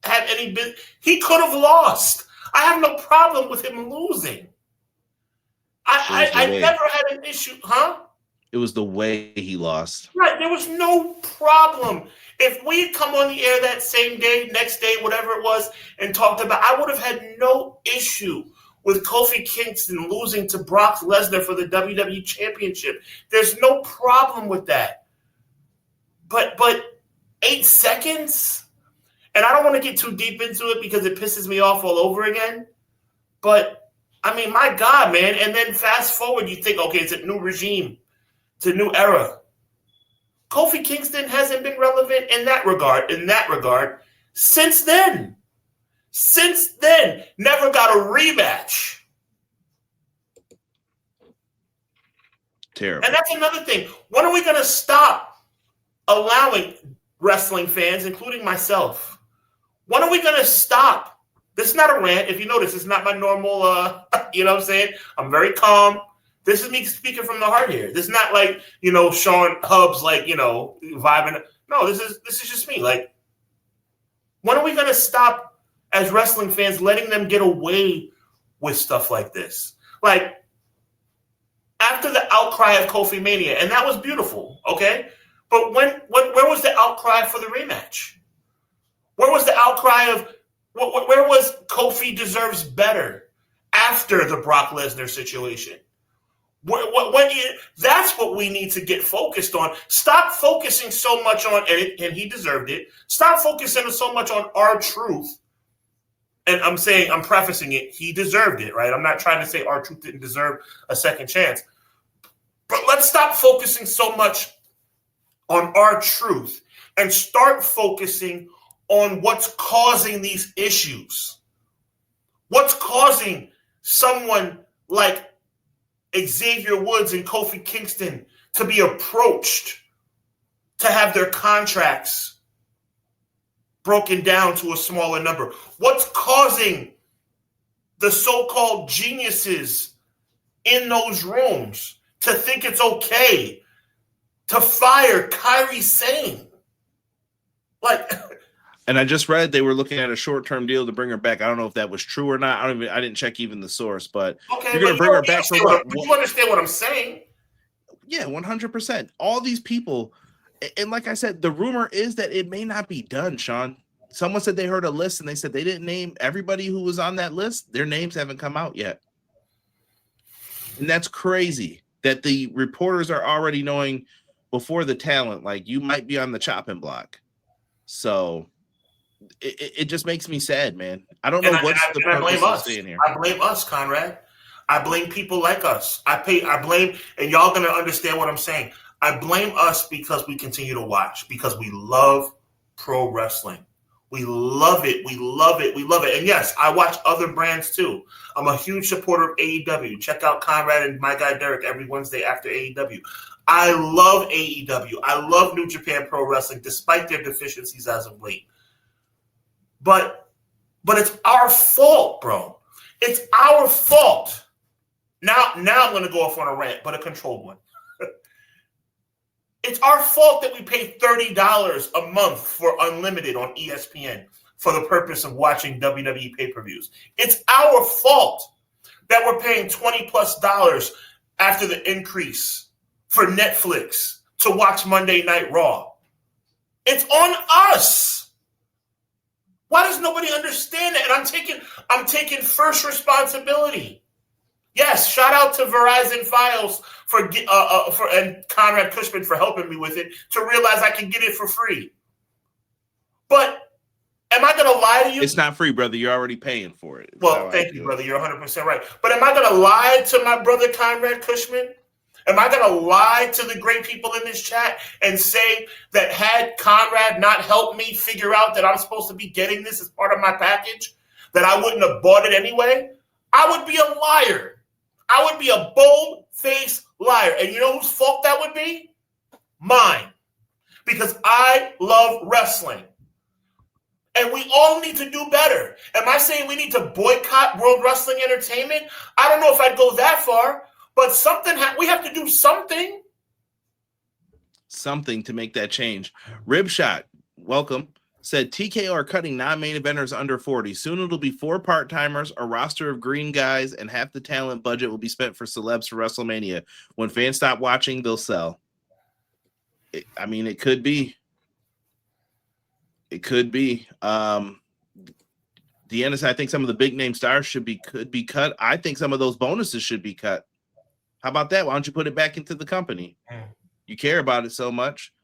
have any business. He could have lost. I have no problem with him losing. I never had an issue, huh? It was the way he lost. Right. There was no problem. If we had come on the air that same day, next day, whatever it was, and talked about, I would have had no issue with Kofi Kingston losing to Brock Lesnar for the WWE Championship. There's no problem with that. But 8 seconds? And I don't want to get too deep into it because it pisses me off all over again. But, I mean, my God, man. And then fast forward, you think, okay, it's a new regime. It's a new era. Kofi Kingston hasn't been relevant in that regard, since then. Since then, never got a rematch. Terrible. And that's another thing. When are we going to stop allowing wrestling fans, including myself, when are we going to stop? This is not a rant. If you notice, it's not my normal, you know what I'm saying? I'm very calm. This is me speaking from the heart here. This is not like, Sean Hubbs, like, vibing. No, this is just me. Like, when are we going to stop as wrestling fans letting them get away with stuff like this? Like, after the outcry of Kofi Mania, and that was beautiful, okay? But where was the outcry for the rematch? Where was the outcry of, where was Kofi deserves better after the Brock Lesnar situation? That's what we need to get focused on. Stop focusing so much on, and he deserved it. Stop focusing so much on R-Truth. And I'm prefacing it, he deserved it, right? I'm not trying to say R-Truth didn't deserve a second chance. But let's stop focusing so much on R-Truth and start focusing on what's causing these issues. What's causing someone like Xavier Woods and Kofi Kingston to be approached to have their contracts broken down to a smaller number? What's causing the so-called geniuses in those rooms to think it's okay to fire Kairi Sane? And I just read they were looking at a short-term deal to bring her back. I don't know if that was true or not. I didn't check even the source, but okay, you're going to bring her back for what? You understand what I'm saying? Yeah, 100%. All these people, and like I said, the rumor is that it may not be done, Sean. Someone said they heard a list, and they said they didn't name everybody who was on that list. Their names haven't come out yet. And that's crazy that the reporters are already knowing before the talent, like, you might be on the chopping block. So it just makes me sad, man. I don't know what's the purpose of staying here. I blame us, Conrad. I blame people like us. I blame, and y'all gonna understand what I'm saying. I blame us because we continue to watch, because we love pro wrestling. We love it. We love it. We love it. And yes, I watch other brands too. I'm a huge supporter of AEW. Check out Conrad and my guy Derek every Wednesday after AEW. I love AEW. I love New Japan Pro Wrestling, despite their deficiencies as of late. But it's our fault, bro. It's our fault. Now I'm going to go off on a rant, but a controlled one. It's our fault that we pay $30 a month for unlimited on ESPN for the purpose of watching WWE pay-per-views. It's our fault that we're paying $20+ after the increase for Netflix to watch Monday Night Raw. It's on us. Why does nobody understand that? And I'm taking first responsibility. Yes, shout out to Verizon Files and Conrad Cushman for helping me with it to realize I can get it for free. But am I going to lie to you? It's not free, brother. You're already paying for it. Well, thank you, brother. You're 100% right. But am I going to lie to my brother Conrad Cushman? Am I going to lie to the great people in this chat and say that had Conrad not helped me figure out that I'm supposed to be getting this as part of my package, that I wouldn't have bought it anyway? I would be a liar. I would be a bold-faced liar. And you know whose fault that would be? Mine. Because I love wrestling. And we all need to do better. Am I saying we need to boycott World Wrestling Entertainment? I don't know if I'd go that far, but we have to do something. Something to make that change. Ribshot, welcome. Said TKO are cutting non-main eventers under 40. Soon it'll be 4 part-timers, a roster of green guys, and half the talent budget will be spent for celebs for WrestleMania. When fans stop watching, they'll sell. It could be. It could be. Deanna said, I think some of the big name stars could be cut. I think some of those bonuses should be cut. How about that? Why don't you put it back into the company? You care about it so much.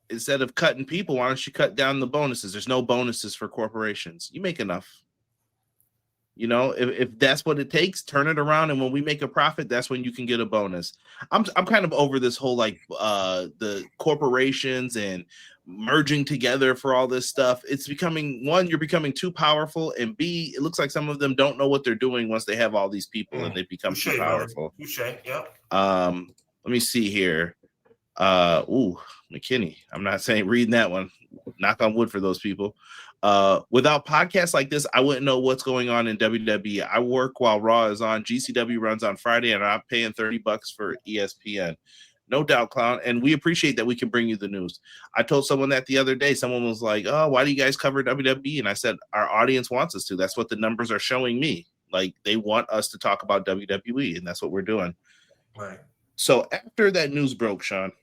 Instead of cutting people, why don't you cut down the bonuses? There's no bonuses for corporations. You make enough. You know, if that's what it takes, turn it around. And when we make a profit, that's when you can get a bonus. I'm kind of over this whole the corporations and merging together for all this stuff. It's becoming, one, you're becoming too powerful, and B, it looks like some of them don't know what they're doing once they have all these people and they've become too powerful. Yep. Let me see here. McKinney. I'm not saying reading that one. Knock on wood for those people. Without podcasts like this, I wouldn't know what's going on in WWE. I work while Raw is on. GCW runs on Friday, and I'm paying $30 for ESPN. No doubt, Clown. And we appreciate that we can bring you the news. I told someone that the other day. Someone was like, oh, why do you guys cover WWE? And I said, our audience wants us to. That's what the numbers are showing me. Like, they want us to talk about WWE, and that's what we're doing. Right. So after that news broke, Sean,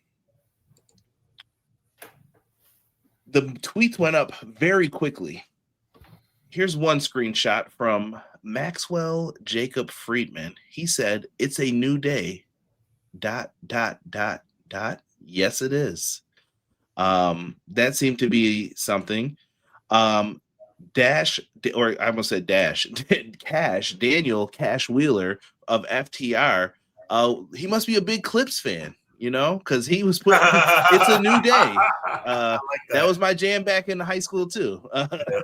the tweets went up very quickly. Here's one screenshot from Maxwell Jacob Friedman, he said, it's a new day. ... Yes, it is. That seemed to be something. Dash, or I almost said Dash, Daniel Cash Wheeler of FTR. He must be a big Clips fan, because he was putting, it's a new day. Like that was my jam back in high school too. Yeah.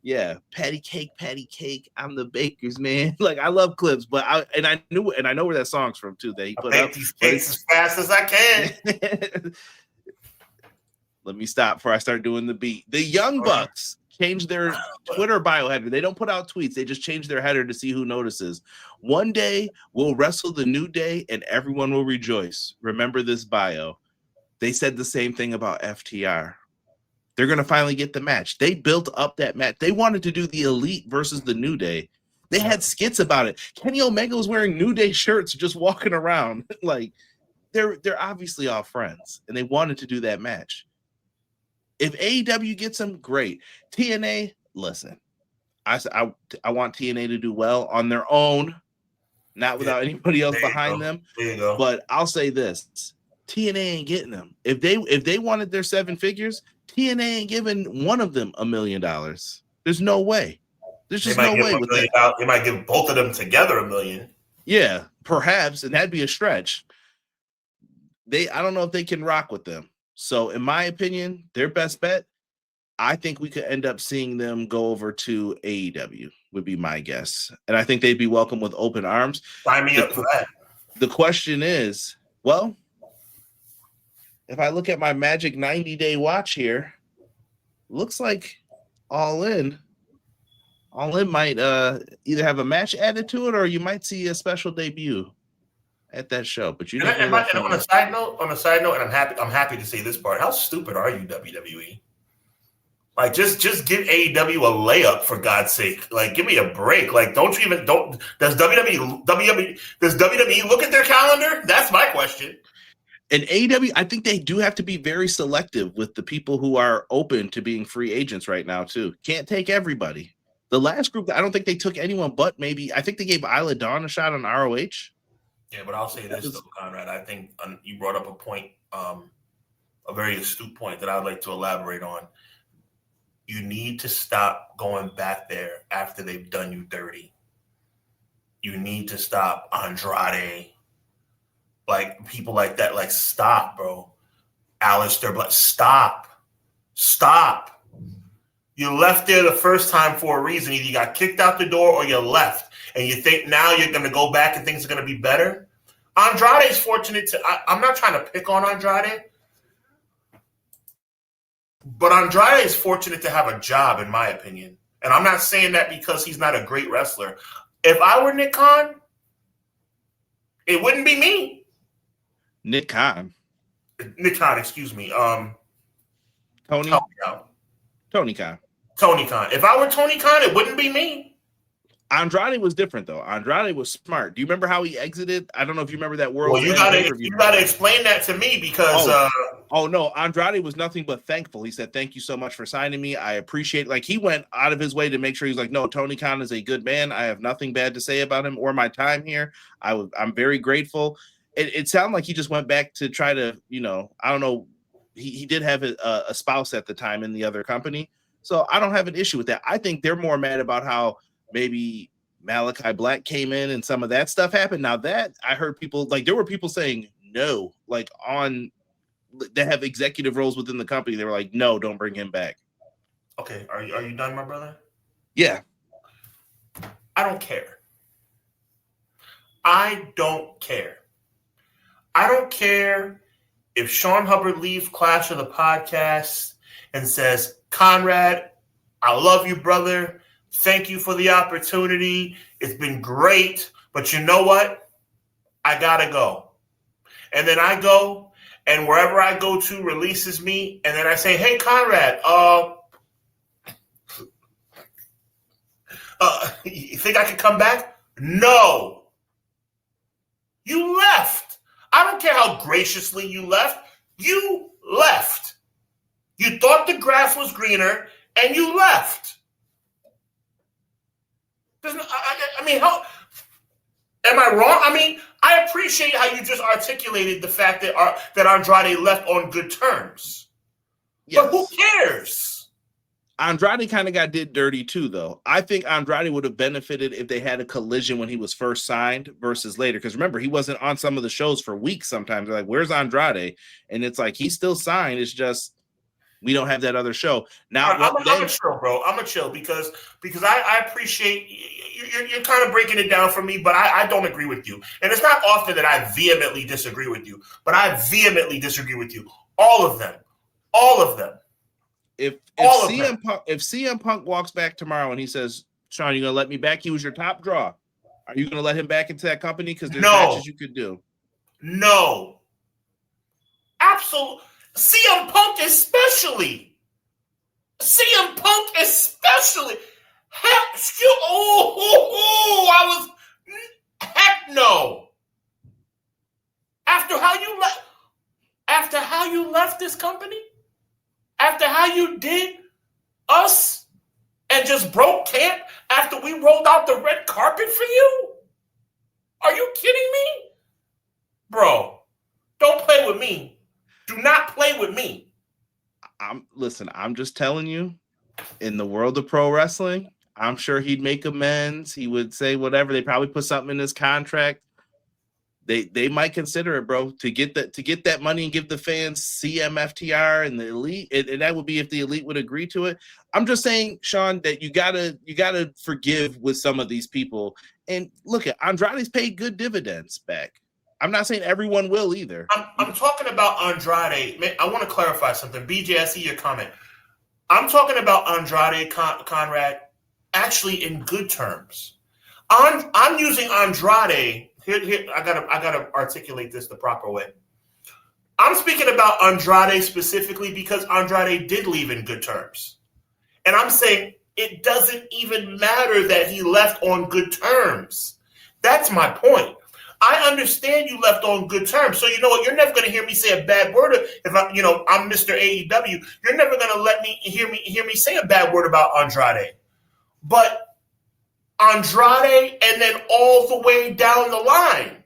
Yeah, patty cake. I'm the baker's man. Like, I love Clips, but I know where that song's from too. That he put up. These cakes as fast as I can. Let me stop before I start doing the beat. The Young Bucks changed their Twitter bio header. They don't put out tweets. They just change their header to see who notices. One day we'll wrestle the New Day and everyone will rejoice. Remember this bio. They said the same thing about FTR. They're going to finally get the match. They built up that match. They wanted to do the Elite versus the New Day. They had skits about it. Kenny Omega was wearing New Day shirts just walking around. Like, they're obviously all friends, and they wanted to do that match. If AEW gets them, great. TNA, listen, I want TNA to do well on their own, not without anybody else behind them. There you go. But I'll say this: TNA ain't getting them. If they wanted their 7 figures, TNA ain't giving one of them $1 million. There's no way. There's just no way with that. They might give both of them together $1 million. Yeah, perhaps, and that'd be a stretch. I don't know if they can rock with them. So, in my opinion, their best bet, I think we could end up seeing them go over to AEW, would be my guess. And I think they'd be welcome with open arms. Sign me up for that. The question is, well, if I look at my magic 90-day watch here, looks like All In might either have a match added to it, or you might see a special debut at that show. But on a side note, and I'm happy to say this part. How stupid are you, WWE? Like, just give AEW a layup, for God's sake. Like, give me a break. Like, does WWE look at their calendar? That's my question. And AEW, I think they do have to be very selective with the people who are open to being free agents right now, too. Can't take everybody. The last group, I don't think they took anyone but maybe, I think they gave Isla Dawn a shot on ROH. Yeah, but I'll say this, though, Conrad. I think you brought up a point, a very astute point that I'd like to elaborate on. You need to stop going back there after they've done you dirty. You need to stop Andrade. Like, people like that, like, stop, bro. Aleister Black, stop. You left there the first time for a reason. Either you got kicked out the door or you left. And you think now you're going to go back and things are going to be better? Andrade's fortunate to – I'm not trying to pick on Andrade. But Andrade is fortunate to have a job, in my opinion. And I'm not saying that because he's not a great wrestler. If I were Nick Khan, it wouldn't be me. Nick Khan, excuse me. Tony Khan. If I were Tony Khan, it wouldn't be me. Andrade was different, though. Andrade was smart. Do you remember how he exited? I don't know if you remember that world. Well, you gotta explain that to me because. No, Andrade was nothing but thankful. He said, "Thank you so much for signing me. I appreciate it." Like, he went out of his way to make sure he's like, "No, Tony Khan is a good man. I have nothing bad to say about him or my time here. I'm very grateful." It sounded like he just went back to try to, I don't know. He did have a spouse at the time in the other company, so I don't have an issue with that. I think they're more mad about how maybe Malachi Black came in and some of that stuff happened. Now that I heard people, like, there were people saying no, like, on they have executive roles within the company. They were like, no, don't bring him back. Okay. Are you done, my brother? Yeah. I don't care. I don't care if Sean Hubbard leaves Clash of the Podcast and says, Conrad, I love you, brother. Thank you for the opportunity. It's been great. But you know what? I got to go. And then I go, and wherever I go to releases me. And then I say, hey, Conrad, you think I could come back? No. You left. I don't care how graciously you left. You left. You thought the grass was greener, and you left. I mean, how am I wrong? I mean, I appreciate how you just articulated the fact that Andrade left on good terms. Yes. But who cares? Andrade kind of got did dirty too, though. I think Andrade would have benefited if they had a collision when he was first signed versus later. Because remember, he wasn't on some of the shows for weeks sometimes. They're like, where's Andrade? And it's like, he's still signed. It's just, we don't have that other show. Now, I'm a chill, bro. I'm a chill because I appreciate you're kind of breaking it down for me, but I don't agree with you. And it's not often that I vehemently disagree with you, but I vehemently disagree with you. All of them. If CM Punk walks back tomorrow and he says, Sean, you gonna let me back? He was your top draw. Are you gonna let him back into that company? Because there's matches you could do. No. Absolutely. CM Punk especially. Heck no. After how you left this company? After how you did us and just broke camp after we rolled out the red carpet for you? Are you kidding me? Bro, don't play with me. Do not play with me. I'm just telling you, in the world of pro wrestling, I'm sure he'd make amends. He would say whatever. They probably put something in his contract. They might consider it, bro, to get that money and give the fans CMFTR and the Elite, and that would be if the Elite would agree to it. I'm just saying, Sean, that you gotta forgive with some of these people. And look at Andrade's paid good dividends back. I'm not saying everyone will either. I'm talking about Andrade. Man, I want to clarify something. BJ, I see your comment. I'm talking about Andrade, Conrad, actually in good terms. I'm using Andrade. Here, I gotta articulate this the proper way. I'm speaking about Andrade specifically because Andrade did leave in good terms. And I'm saying it doesn't even matter that he left on good terms. That's my point. I understand you left on good terms. So you know what? You're never going to hear me say a bad word. If I'm Mr. AEW, you're never going to let me hear me say a bad word about Andrade. But Andrade, and then all the way down the line,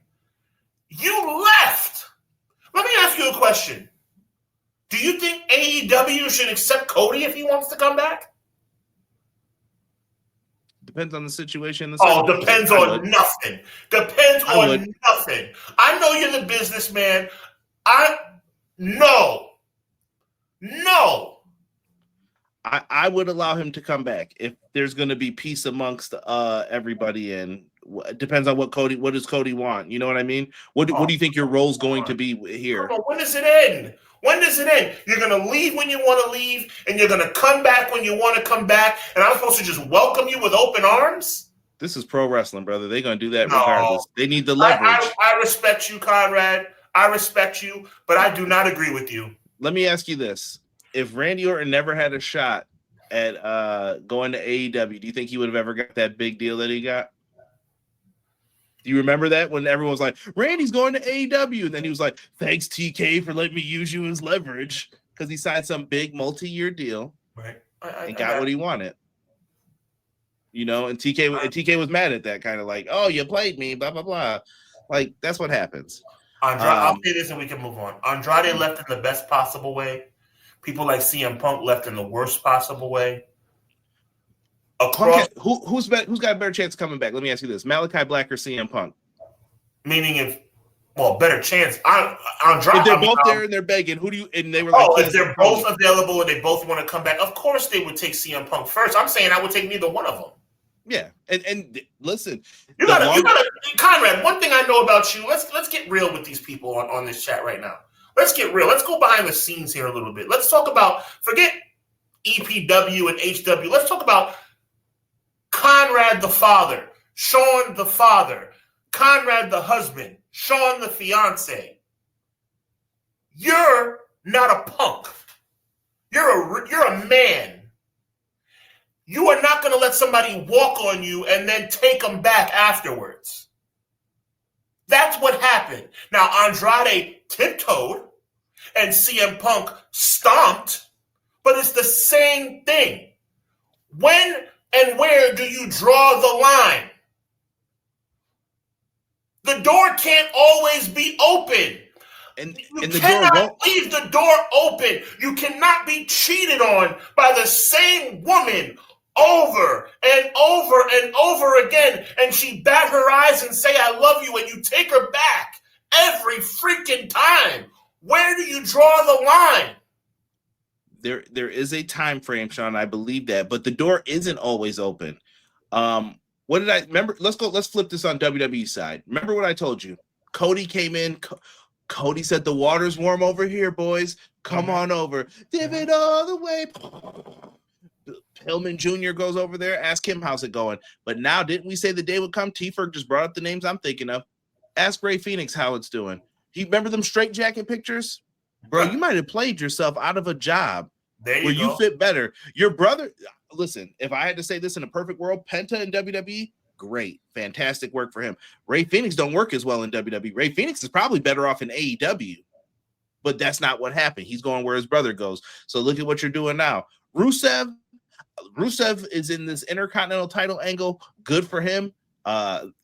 you left. Let me ask you a question. Do you think AEW should accept Cody if he wants to come back? Depends on the situation. Depends on nothing. Depends on nothing. I know you're the businessman. No. I would allow him to come back if there's going to be peace amongst everybody. And depends on what does Cody want? You know what I mean? What do you think your role's going to be here? When does it end? You're going to leave when you want to leave, and you're going to come back when you want to come back, and I'm supposed to just welcome you with open arms? This is pro wrestling, brother. They're going to do that regardless. They need the leverage. I respect you, Conrad. I respect you, but I do not agree with you. Let me ask you this. If Randy Orton never had a shot at going to AEW, do you think he would have ever got that big deal that he got? Do you remember that when everyone was like, Randy's going to AEW? And then he was like, thanks, TK, for letting me use you as leverage, because he signed some big multi-year deal, right? And got what he wanted. You know, and TK was mad at that, kind of like, oh, you played me, blah, blah, blah. Like, that's what happens. I'll say this and we can move on. Andrade left in the best possible way. People like CM Punk left in the worst possible way. Who's got a better chance of coming back? Let me ask you this: Malachi Black or CM Punk? Meaning, better chance. Andrade. If they're both there and they're begging, who do you? And they were like, if they're both available and they both want to come back, of course they would take CM Punk first. I'm saying I would take neither one of them. Yeah, and listen, you gotta, Conrad. One thing I know about you. Let's get real with these people on this chat right now. Let's get real. Let's go behind the scenes here a little bit. Let's talk about, forget EPW and HW. Let's talk about Conrad the father, Sean the father, Conrad the husband, Sean the fiance. You're not a punk. You're a man. You are not going to let somebody walk on you and then take them back afterwards. That's what happened. Now, Andrade tiptoed and CM Punk stomped, but it's the same thing. When and where do you draw the line? The door can't always be open. And you the cannot door won't leave the door open. You cannot be cheated on by the same woman over and over and over again, and she bat her eyes and say, I love you, and you take her back every freaking time. Where do you draw the line? There is a time frame, Sean. I believe that, but the door isn't always open. What did I remember? Let's flip this on WWE side. Remember what I told you? Cody came in. Cody said the water's warm over here, boys. Come on over. Div it all the way. Pillman Jr. goes over there. Ask him how's it going. But now, didn't we say the day would come? T-Ferg just brought up the names I'm thinking of. Ask Ray Phoenix how it's doing. You remember them straight jacket pictures? Bro, you might have played yourself out of a job where you fit better. Your brother, listen, if I had to say this in a perfect world, Penta in WWE, great. Fantastic work for him. Ray Phoenix don't work as well in WWE. Ray Phoenix is probably better off in AEW, but that's not what happened. He's going where his brother goes. So look at what you're doing now. Rusev is in this Intercontinental title angle. Good for him,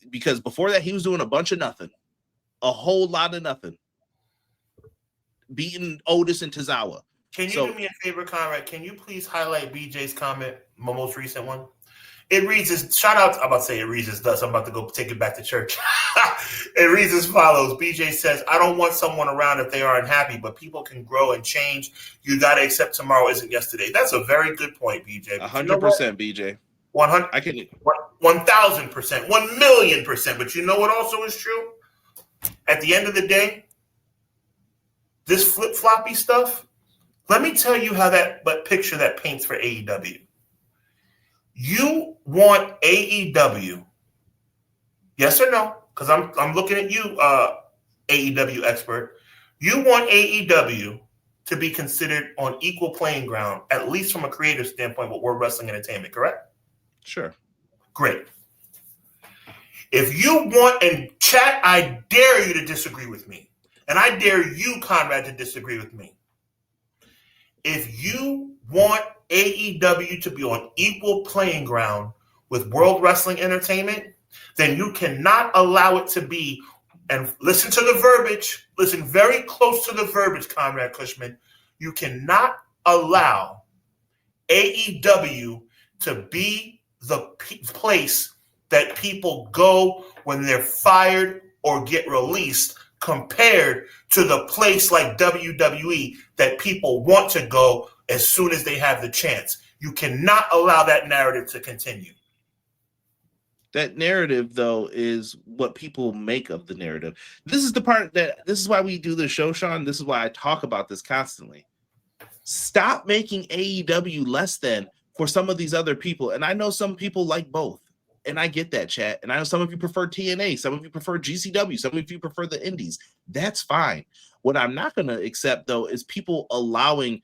because before that, he was doing a bunch of nothing. A whole lot of nothing. Beating Otis and Tozawa. Can you do me a favor, Conrad? Can you please highlight BJ's comment, my most recent one? It reads as, shout out, I'm about to say it reads as thus. I'm about to go take it back to church. It reads as follows. BJ says, I don't want someone around if they are unhappy, but people can grow and change. You got to accept tomorrow isn't yesterday. That's a very good point, BJ. 100%, BJ. 100, I can 1,000%, 1,000,000%. But you know what also is true? At the end of the day, this flip-floppy stuff, let me tell you how picture that paints for AEW. You want AEW, yes or no? Because I'm looking at you, AEW expert. You want AEW to be considered on equal playing ground, at least from a creative standpoint, with World Wrestling Entertainment, correct? Sure. Great. If you want, and chat, I dare you to disagree with me. And I dare you, Conrad, to disagree with me. If you want AEW to be on equal playing ground with World Wrestling Entertainment, then you cannot allow it to be, and listen to the verbiage, listen very close to the verbiage, Conrad Cushman, you cannot allow AEW to be the place that people go when they're fired or get released, compared to the place like WWE that people want to go as soon as they have the chance. You cannot allow that narrative to continue. That narrative, though, is what people make of the narrative. This is the part this is why we do the show, Sean. This is why I talk about this constantly. Stop making AEW less than for some of these other people. And I know some people like both. And I get that, chat. And I know some of you prefer TNA. Some of you prefer GCW. Some of you prefer the indies. That's fine. What I'm not going to accept, though, is people allowing,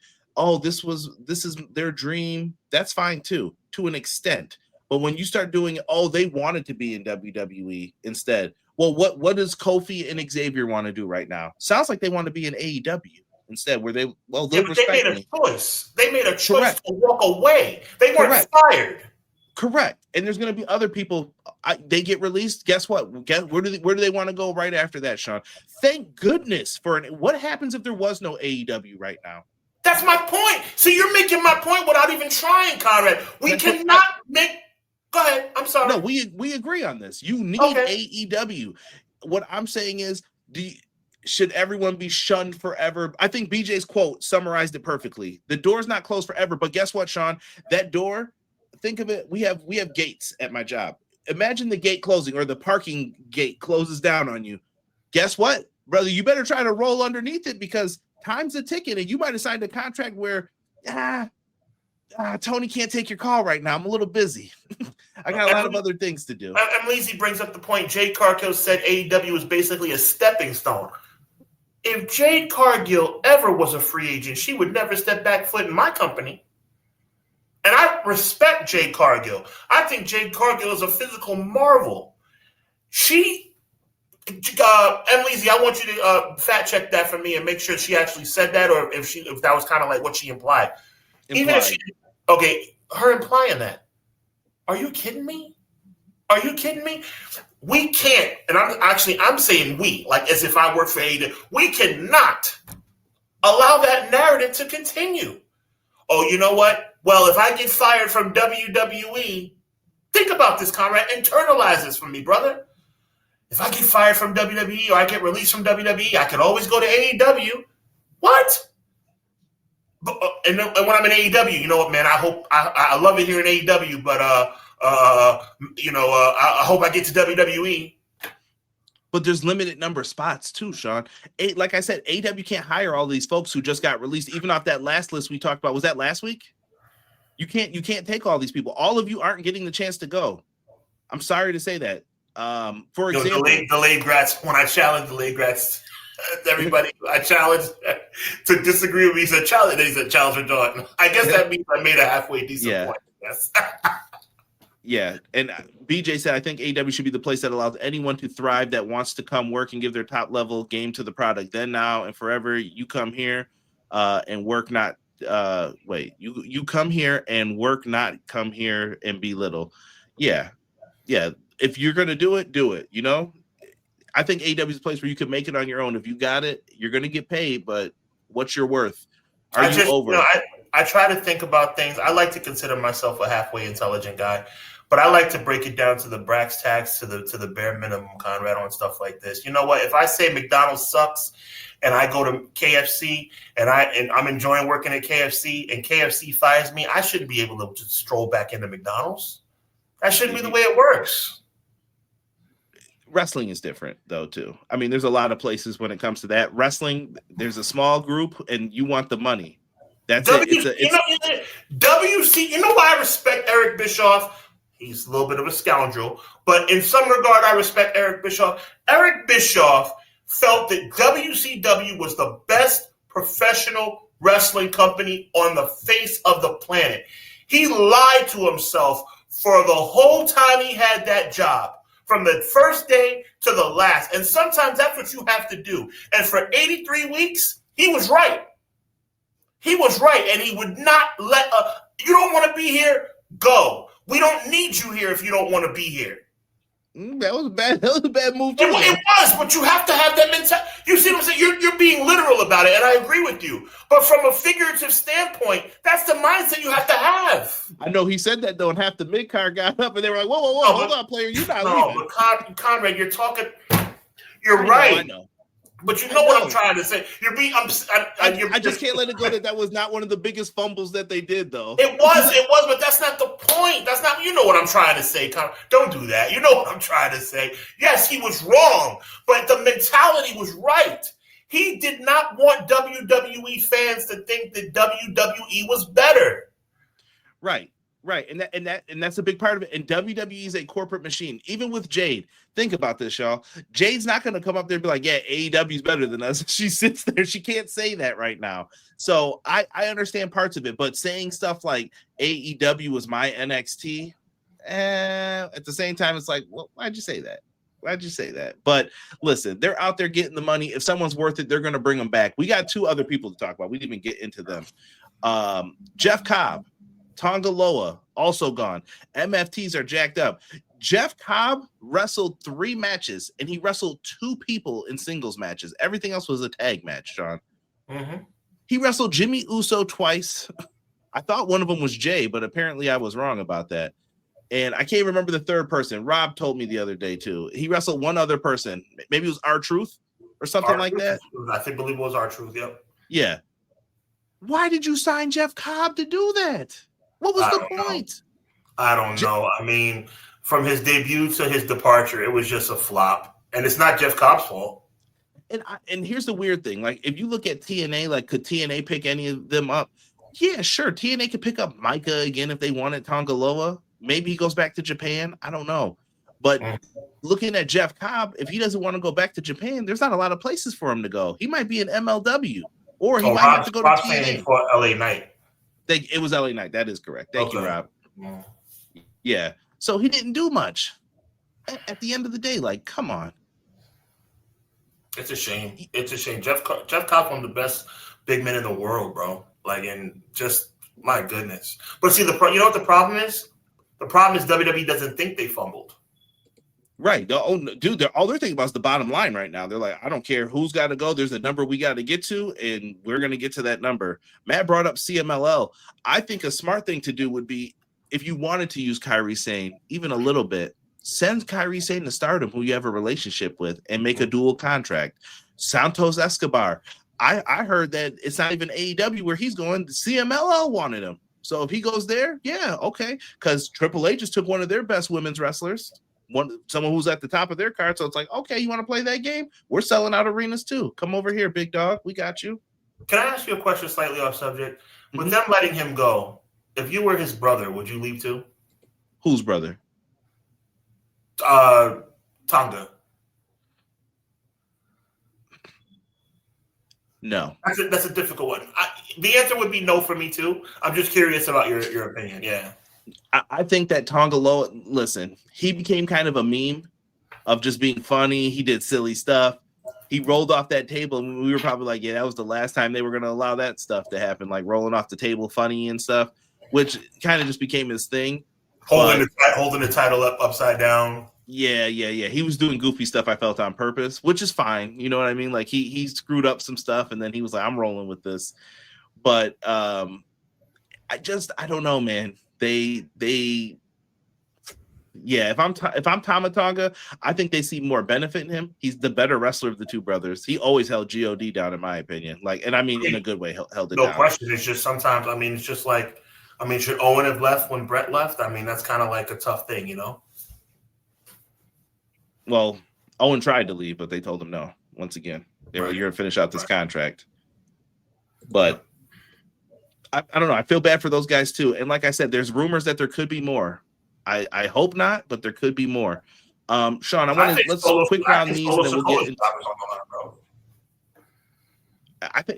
this is their dream. That's fine, too, to an extent. But when you start doing, they wanted to be in WWE instead. Well, what does Kofi and Xavier want to do right now? Sounds like they want to be in AEW instead, where they made a choice. They made a choice to walk away. They weren't fired. Correct. And there's going to be other people. They get released. Guess what? Where do they want to go right after that, Sean? Thank goodness for what happens if there was no AEW right now? That's my point. See, you're making my point without even trying, Conrad. We cannot make. Go ahead. I'm sorry. No, we agree on this. You need AEW. What I'm saying is, should everyone be shunned forever? I think BJ's quote summarized it perfectly. The door's not closed forever, but guess what, Sean? That door. Think of it. We have gates at my job. Imagine the gate closing or the parking gate closes down on you. Guess what, brother? You better try to roll underneath it because time's a ticking, and you might have signed a contract where Tony can't take your call right now. I'm a little busy. I got a lot of other things to do. Emily brings up the point. Jade Cargill said AEW is basically a stepping stone. If Jade Cargill ever was a free agent, she would never step back foot in my company. And I respect Jade Cargill. I think Jade Cargill is a physical marvel. Emily, I want you to fact check that for me and make sure she actually said that, or if that was kind of like what she implied. Even if she, her implying that. Are you kidding me? Are you kidding me? We can't, and I'm saying we, like as if I work for AEW, we cannot allow that narrative to continue. Oh, you know what? Well, if I get fired from WWE, think about this, Conrad. Internalize this for me, brother. If I get fired from WWE or I get released from WWE, I could always go to AEW. What? And when I'm in AEW, you know what, man? I love it here in AEW, but I hope I get to WWE. But there's limited number of spots too, Sean. Like I said, AEW can't hire all these folks who just got released. Even off that last list we talked about, was that last week? You can't take all these people. All of you aren't getting the chance to go. I'm sorry to say that. For example, delayed grats. When I challenged delayed grats, everybody I challenged to disagree with me. He said challenge. Then he said challenge for Jordan. I guess that means I made a halfway decent point. Yes. Yeah, and BJ said, I think AEW should be the place that allows anyone to thrive that wants to come work and give their top level game to the product. Then, now, and forever, you come here and work, not you come here and work, not come here and belittle. Yeah. If you're gonna do it, do it. You know, I think AEW is a place where you can make it on your own. If you got it, you're gonna get paid. But what's your worth? Are you over? I try to think about things. I like to consider myself a halfway intelligent guy, but I like to break it down to the brass tacks, to the bare minimum, Conrad, on stuff like this. You know what? If I say McDonald's sucks and I go to KFC and I'm enjoying working at KFC and KFC fires me, I shouldn't be able to just stroll back into McDonald's. That shouldn't be the way it works. Wrestling is different, though, too. I mean, there's a lot of places when it comes to that. Wrestling, there's a small group, and you want the money. That's it. WC, you know why I respect Eric Bischoff? He's a little bit of a scoundrel, but in some regard, I respect Eric Bischoff. Eric Bischoff felt that WCW was the best professional wrestling company on the face of the planet. He lied to himself for the whole time he had that job, from the first day to the last. And sometimes that's what you have to do. And for 83 weeks, he was right. He was right, and he would not let you don't want to be here? Go. We don't need you here if you don't want to be here. That was bad. That was a bad move, too. It was, but you have to have that mentality. You see what I'm saying? You're being literal about it, and I agree with you. But from a figurative standpoint, that's the mindset you have to have. I know he said that, though, and half the mid-card got up, and they were like, whoa, hold on, player. You're not leaving. But Conrad, you're talking. You're right. I know. But you know what I'm trying to say. You're being. I just can't let it go that was not one of the biggest fumbles that they did, though. It was, but that's not the point. That's not. You know what I'm trying to say. Don't do that. You know what I'm trying to say. Yes, he was wrong, but the mentality was right. He did not want WWE fans to think that WWE was better. Right. And that's a big part of it. And WWE is a corporate machine. Even with Jade, think about this, y'all. Jade's not going to come up there and be like, yeah, AEW is better than us. She sits there. She can't say that right now. So I understand parts of it, but saying stuff like AEW was my NXT, at the same time, it's like, well, why'd you say that? Why'd you say that? But listen, they're out there getting the money. If someone's worth it, they're going to bring them back. We got two other people to talk about. We didn't even get into them. Jeff Cobb, Tonga Loa, also gone. MFTs are jacked up. Jeff Cobb wrestled 3 matches, and he wrestled 2 people in singles matches. Everything else was a tag match, Sean. Mm-hmm. He wrestled Jimmy Uso twice. I thought one of them was Jay, but apparently I was wrong about that. And I can't remember the third person. Rob told me the other day, too. He wrestled one other person. Maybe it was R-Truth or something like that. I believe it was R-Truth, yep. Yeah. Why did you sign Jeff Cobb to do that? What was the point? I don't know. I mean, from his debut to his departure, it was just a flop. And it's not Jeff Cobb's fault. And here's the weird thing. Like, if you look at TNA, like, could TNA pick any of them up? Yeah, sure. TNA could pick up Micah again if they wanted Tonga Loa. Maybe he goes back to Japan. I don't know. But looking at Jeff Cobb, if he doesn't want to go back to Japan, there's not a lot of places for him to go. He might be in MLW. Or he might have to go to TNA. For LA Knight. It was LA Knight. That is correct. Thank you, Rob. Yeah. So he didn't do much. At the end of the day, like, come on. It's a shame. It's a shame. Jeff Cobb, one of the best big men in the world, bro. Like, and just, my goodness. But see, you know what the problem is? The problem is WWE doesn't think they fumbled. Right. Dude, all they're thinking about is the bottom line right now. They're like, I don't care who's got to go. There's a number we got to get to, and we're going to get to that number. Matt brought up CMLL. I think a smart thing to do would be, if you wanted to use Kairi Sane even a little bit, send Kairi Sane to Stardom, who you have a relationship with, and make a dual contract. Santos Escobar. I heard that it's not even AEW where he's going. CMLL wanted him. So if he goes there, yeah, okay. Because Triple H just took one of their best women's wrestlers. Someone who's at the top of their card. So it's like, okay, you want to play that game? We're selling out arenas too. Come over here, big dog. We got you. Can I ask you a question slightly off subject? With them letting him go, if you were his brother, would you leave too? Whose brother? Tonga. No. That's a difficult one. The answer would be no for me too. I'm just curious about your opinion. Yeah. I think that Tonga listen, he became kind of a meme of just being funny. He did silly stuff. He rolled off that table, and we were probably like, yeah, that was the last time they were going to allow that stuff to happen, like rolling off the table funny and stuff, which kind of just became his thing. Holding the title up upside down. Yeah. He was doing goofy stuff, I felt, on purpose, which is fine. You know what I mean? Like, he screwed up some stuff, and then he was like, I'm rolling with this. But I don't know, man. If I'm Tama Tonga, I think they see more benefit in him. He's the better wrestler of the two brothers. He always held God down, in my opinion. Like, and I mean in a good way, held it down. No question. It's just sometimes. I mean, it's just like, should Owen have left when Brett left? I mean, that's kind of like a tough thing, you know. Well, Owen tried to leave, but they told him no. Once again, you're going to finish out this contract. But I don't know. I feel bad for those guys too. And like I said, there's rumors that there could be more. I hope not, but there could be more. Sean, let's quick round these, and then we'll get into.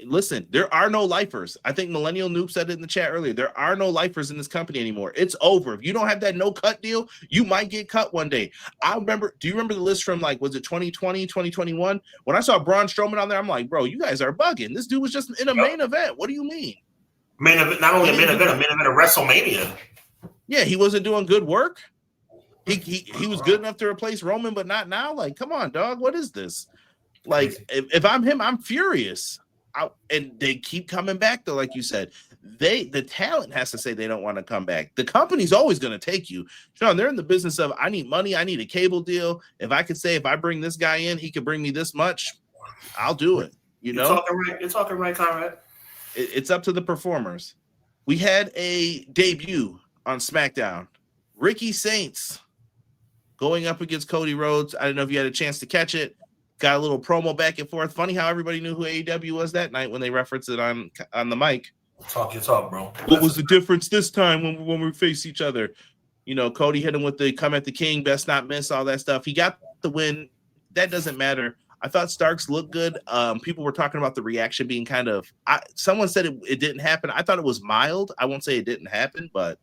Listen, there are no lifers. I think Millennial Noob said it in the chat earlier. There are no lifers in this company anymore. It's over. If you don't have that no cut deal, you might get cut one day. Do you remember the list from, like, was it 2020, 2021? When I saw Braun Strowman on there, I'm like, bro, you guys are bugging. This dude was just in a main event. What do you mean? Main event, not only a main event of WrestleMania. Yeah, he wasn't doing good work. He was good enough to replace Roman, but not now. Like, come on, dog. What is this? Like, if I'm him, I'm furious. And they keep coming back, though, like you said. The talent has to say they don't want to come back. The company's always going to take you. Sean, they're in the business of, I need money, I need a cable deal. If I could say, if I bring this guy in, he could bring me this much, I'll do it. You know? You're talking right, Conrad. It's up to the performers. We had a debut on SmackDown. Ricky Saints going up against Cody Rhodes. I don't know if you had a chance to catch it. Got a little promo back and forth. Funny how everybody knew who AEW was that night when they referenced it on the mic. Talk your talk, bro. What was the difference this time when we face each other? You know, Cody hit him with the come at the king, best not miss, all that stuff. He got the win. That doesn't matter. I thought Starks looked good. People were talking about the reaction being kind of. Someone said it didn't happen. I thought it was mild. I won't say it didn't happen, but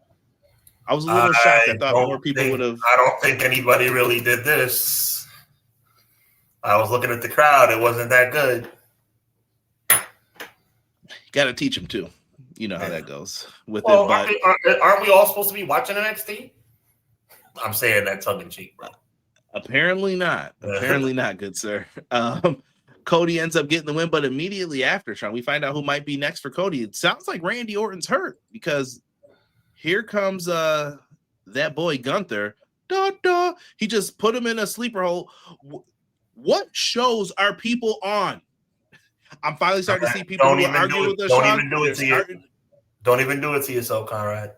I was a little shocked. I thought more people would have. I don't think anybody really did this. I was looking at the crowd. It wasn't that good. Got to teach them too. You know how that goes with it. But aren't we all supposed to be watching NXT? I'm saying that tongue in cheek, bro. Apparently not. Apparently not, good sir. Cody ends up getting the win, but immediately after, Sean, we find out who might be next for Cody. It sounds like Randy Orton's hurt because here comes that boy Gunther. He just put him in a sleeper hole. What shows are people on? I'm finally starting to see people who are arguing with us. Don't even do it to yourself, Conrad.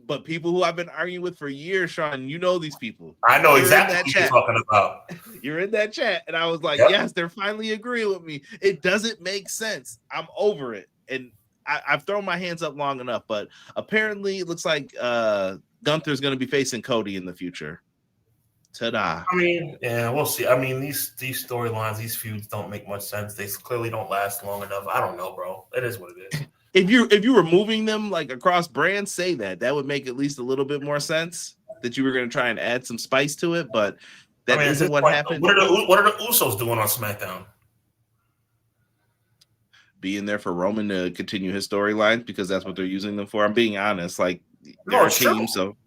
But people who I've been arguing with for years, Sean, you know these people. I know exactly what you're talking about. You're in that chat. And I was like, yes, they're finally agreeing with me. It doesn't make sense. I'm over it. And I've thrown my hands up long enough. But apparently it looks like Gunther's going to be facing Cody in the future. Ta-da. I mean, yeah, we'll see. I mean, these storylines, these feuds don't make much sense. They clearly don't last long enough. I don't know, bro. It is what it is. If you were moving them like across brands, say that would make at least a little bit more sense. That you were going to try and add some spice to it, but that isn't what happened. What are the Usos doing on SmackDown? Being there for Roman to continue his storylines because that's what they're using them for. I'm being honest, like they're a team, so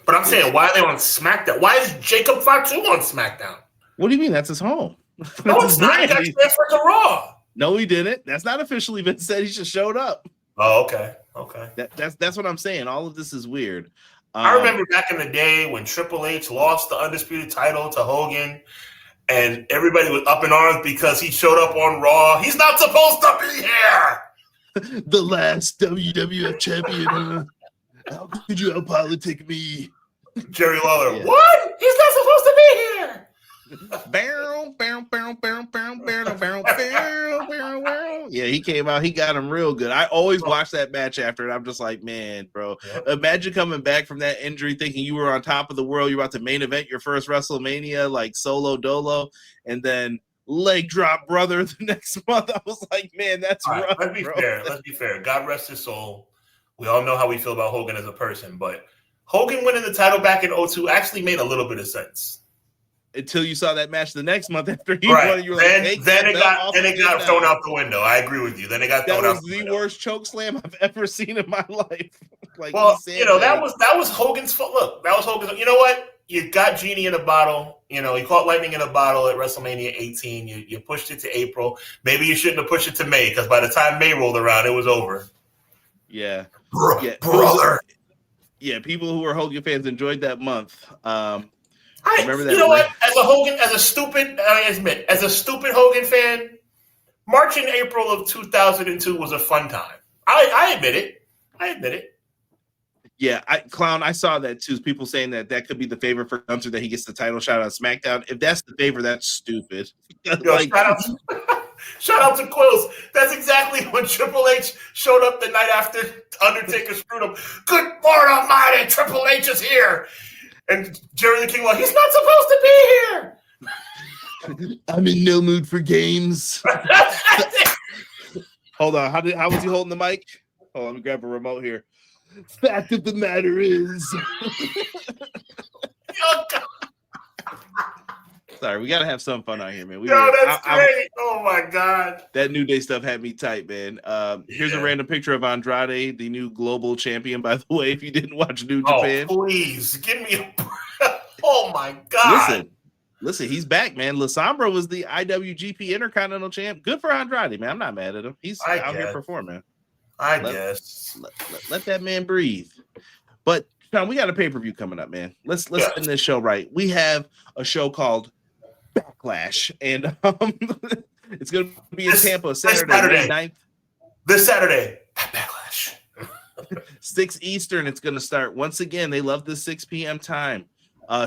But I'm saying, why are they on SmackDown? Why is Jacob Fatu on SmackDown? What do you mean? That's his home. No, it's not. He got transferred to Raw. No, he didn't. That's not officially been said. He just showed up. Oh, okay. That's what I'm saying. All of this is weird. I remember back in the day when Triple H lost the undisputed title to Hogan, and everybody was up in arms because he showed up on Raw. He's not supposed to be here. The last WWF champion. How could you out-politic me? Jerry Lawler, yeah. What? He's not supposed to be here. Yeah, he came out. He got him real good. I always watch that match after, and I'm just like, man, bro. Yep. Imagine coming back from that injury thinking you were on top of the world. You're about to main event your first WrestleMania, like solo dolo, and then leg drop brother the next month. I was like, man, that's rough. Let's be fair. God rest his soul. We all know how we feel about Hogan as a person, but Hogan winning the title back in 2002 actually made a little bit of sense. Until you saw that match the next month after he won, you were like, then it got thrown out the window. I agree with you. Then it got thrown out the window. That was the worst choke slam I've ever seen in my life. Like, well, that was Hogan's fault. Look, that was Hogan's. You know what? You got Genie in a bottle. You know, you caught lightning in a bottle at WrestleMania 18. You pushed it to April. Maybe you shouldn't have pushed it to May, because by the time May rolled around, it was over. Yeah. Brother. Yeah, people who are Hogan fans enjoyed that month. Remember that? You know what? As a stupid Hogan fan, March and April of 2002 was a fun time. I admit it. Yeah, I saw that too. People saying that could be the favor for Gunther, that he gets the title shot on SmackDown. If that's the favor, that's stupid. Shout out to Quills. That's exactly when Triple H showed up the night after Undertaker screwed him. Good Lord Almighty, Triple H is here. And Jerry the King, like, he's not supposed to be here. I'm in no mood for games. Hold on. How was he holding the mic? Hold on, let me grab a remote here. Fact of the matter is. Oh, God. Sorry, we got to have some fun out here, man. That's great. Oh, my God. That New Day stuff had me tight, man. Here's a random picture of Andrade, the new global champion, by the way, if you didn't watch New Japan. Oh, please. Give me a Oh, my God. Listen, he's back, man. La Sombra was the IWGP Intercontinental Champ. Good for Andrade, man. I'm not mad at him. He's out here performing. I guess. Let that man breathe. But, Sean, we got a pay-per-view coming up, man. Let's end this show right. We have a show called Backlash, and it's going to be in Tampa Saturday, May 9th. This Saturday at Backlash. 6 Eastern, it's going to start. Once again, they love the 6 p.m. time.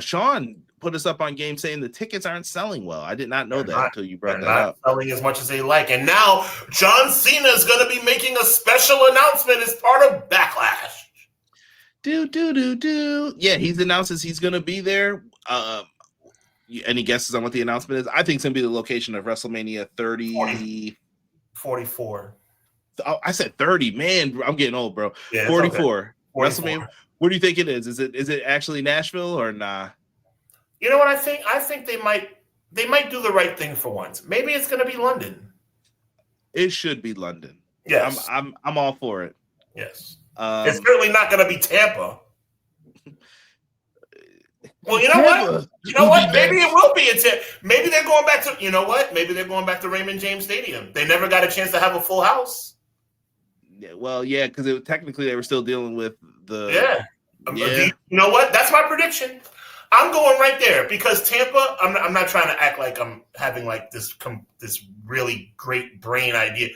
Sean put us up on game saying the tickets aren't selling well. I did not know that until you brought that up. Selling as much as they like. And now John Cena is going to be making a special announcement as part of Backlash. Yeah, he's announced he's going to be there. Any guesses on what the announcement is? I think it's going to be the location of WrestleMania 30. 44. Oh, I said 30. Man, I'm getting old, bro. Yeah, 44. Okay. WrestleMania. What do you think it is? Is it actually Nashville or nah? You know what I think? I think they might do the right thing for once. Maybe it's going to be London. It should be London. Yes. I'm all for it. Yes. It's certainly not going to be Tampa. Well, you know what? Maybe it will be. Maybe they're going back to. You know what? Maybe they're going back to Raymond James Stadium. They never got a chance to have a full house. Yeah, well, yeah, because technically they were still dealing with the. Yeah. You know what? That's my prediction. I'm going right there because Tampa. I'm not trying to act like I'm having like this really great brain idea.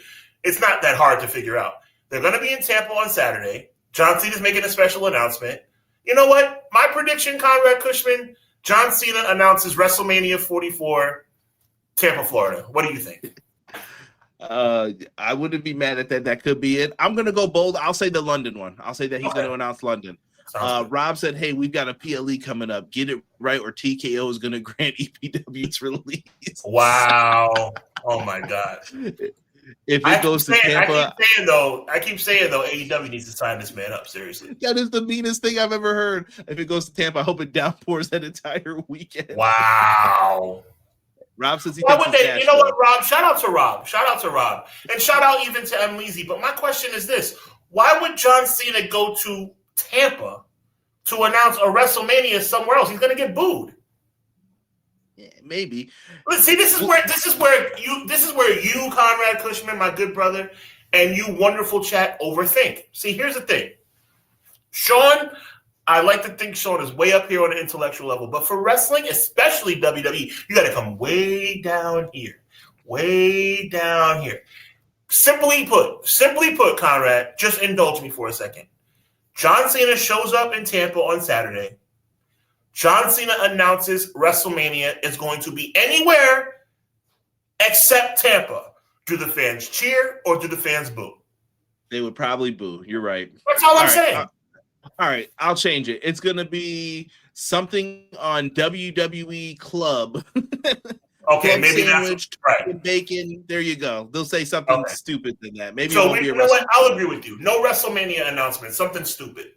It's not that hard to figure out. They're going to be in Tampa on Saturday. John Cena's making a special announcement. You know what? My prediction, Conrad Cushman, John Cena announces WrestleMania 44, Tampa, Florida. What do you think? I wouldn't be mad at that. That could be it. I'm going to go bold. I'll say the London one. I'll say that he's going to announce London. Rob said, hey, we've got a PLE coming up. Get it right or TKO is going to grant EPW its release. Wow. Oh, my God. If it goes to Tampa, I keep saying though, AEW needs to sign this man up. Seriously, that is the meanest thing I've ever heard. If it goes to Tampa, I hope it downpours that entire weekend. Wow. Rob says why would they? You know what, Rob? Shout out to Rob, and shout out even to Emleezy. But my question is this: why would John Cena go to Tampa to announce a WrestleMania somewhere else. He's going to get booed. Yeah, maybe. But see, this is where you, Conrad Cushman, my good brother, and you, wonderful chat, overthink. See, here's the thing, Sean. I like to think Sean is way up here on the intellectual level, but for wrestling, especially WWE, you got to come way down here, way down here. Simply put, Conrad, just indulge me for a second. John Cena shows up in Tampa on Saturday. John Cena announces WrestleMania is going to be anywhere except Tampa. Do the fans cheer or do the fans boo? They would probably boo. You're right. That's all I'm saying. All right, I'll change it. It's going to be something on WWE Club. Okay, Club maybe sandwich, that's right. Bacon. There you go. They'll say something stupid than that. Maybe so you know what? I'll agree with you. No WrestleMania announcement. Something stupid.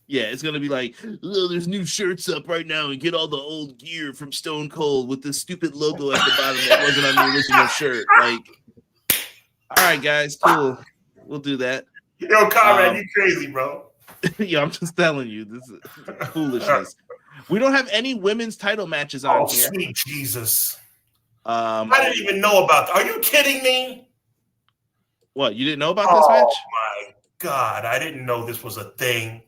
Yeah, it's going to be like, oh, there's new shirts up right now and get all the old gear from Stone Cold with this stupid logo at the bottom that wasn't on the original shirt. Like, all right, guys, cool. We'll do that. Yo, Conrad, you crazy, bro. Yeah, I'm just telling you, this is foolishness. We don't have any women's title matches on here. Sweet Jesus. I didn't even know about that. Are you kidding me? What, you didn't know about this match? Oh, my God. I didn't know this was a thing.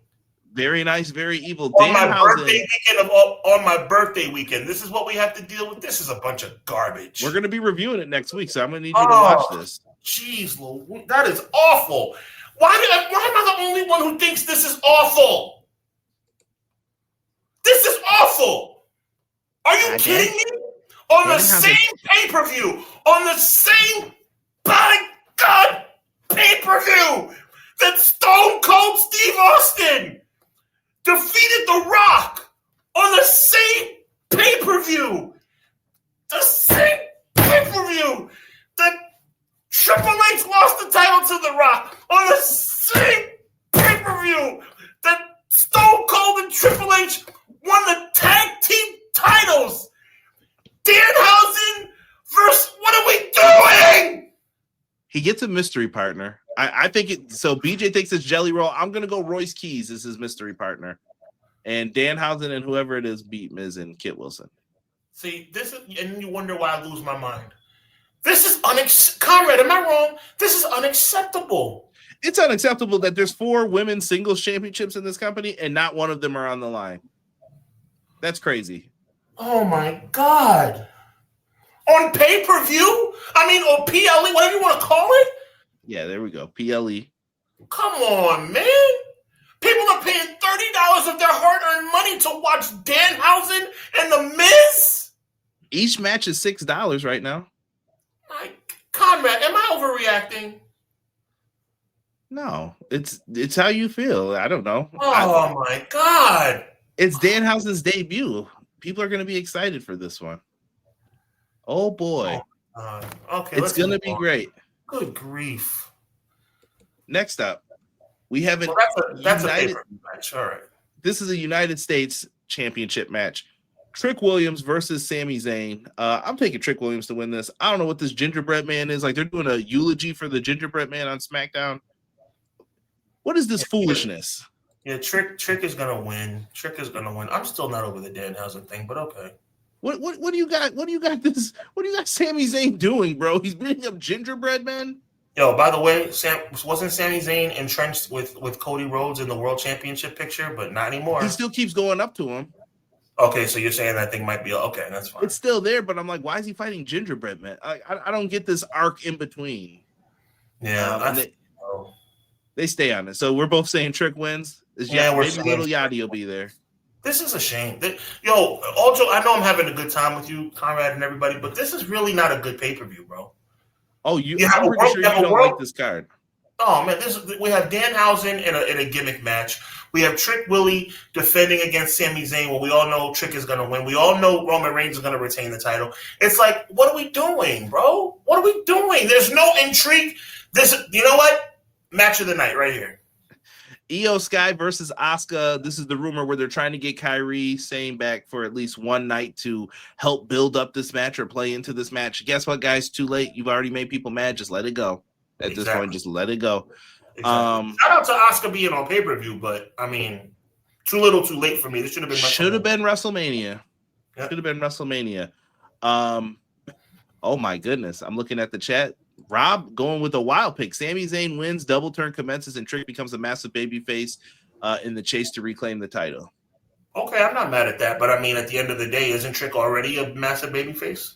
Very nice, very evil. On my birthday weekend. This is what we have to deal with. This is a bunch of garbage. We're going to be reviewing it next week, so I'm going to need you to watch this. Jeez, that is awful. Why am I the only one who thinks this is awful? This is awful. Are you kidding me? On the same pay-per-view, on the same, by God, pay-per-view that Stone Cold Steve Austin defeated The Rock on the same pay-per-view. The same pay-per-view that Triple H lost the title to The Rock on the same pay-per-view that Stone Cold and Triple H won the tag team titles. Danhausen versus what are we doing? He gets a mystery partner. I think it. So BJ thinks it's Jelly Roll. I'm gonna go Royce Keys as his mystery partner, and Danhausen and whoever it is beat Miz and Kit Wilson. See, this is, and you wonder why I lose my mind. This is Conrad, am I wrong? This is unacceptable. It's unacceptable that there's 4 women's singles championships in this company and not one of them are on the line. That's crazy. Oh my God. On pay-per-view? I mean, or PLE, whatever you want to call it? Yeah, there we go. PLE. Come on, man. People are paying $30 of their hard-earned money to watch Danhausen and The Miz? Each match is $6 right now. Conrad, am I overreacting? No, it's how you feel. I don't know. Oh my God. It's Danhausen's debut. People are going to be excited for this one. Oh boy. Okay, it's going to be great. Good grief. Next up, we have an that's a pay-per-view match. All right. This is a United States Championship match. Trick Williams versus Sami Zayn. I'm taking Trick Williams to win this. I don't know what this gingerbread man is. Like, they're doing a eulogy for the gingerbread man on SmackDown. What is this foolishness? Yeah, Trick is gonna win. Trick is gonna win. I'm still not over the Danhausen thing, but okay. What do you got? What do you got Sami Zayn doing, bro? He's beating up gingerbread men. Yo, by the way, wasn't Sami Zayn entrenched with Cody Rhodes in the World Championship picture, but not anymore. He still keeps going up to him. Okay, so you're saying that thing might be okay. That's fine. It's still there, but I'm like, why is he fighting gingerbread man? I don't get this arc in between. Yeah, they stay on it. So we're both saying Trick wins. Maybe little Yachty will be there. This is a shame. Yo, also, I know I'm having a good time with you, Conrad, and everybody, but this is really not a good pay-per-view, bro. Oh, I'm pretty sure you don't like this card. Oh man, we have Danhausen in a gimmick match. We have Trick Willie defending against Sami Zayn. Well, we all know Trick is going to win. We all know Roman Reigns is going to retain the title. It's like, what are we doing, bro? What are we doing? There's no intrigue. You know what? Match of the night right here. Io Sky versus Asuka. This is the rumor where they're trying to get Kairi Sane back for at least one night to help build up this match or play into this match. Guess what, guys? Too late. You've already made people mad. Just let it go. At this point, just let it go. Exactly. Shout out to Asuka being on pay-per-view, but I mean, Too little, too late for me. This should have been WrestleMania. Yep. Should have been WrestleMania. Oh my goodness. I'm looking at the chat. Rob going with a wild pick. Sami Zayn wins, double turn commences, and Trick becomes a massive babyface in the chase to reclaim the title. Okay, I'm not mad at that, but I mean, at the end of the day, isn't Trick already a massive babyface?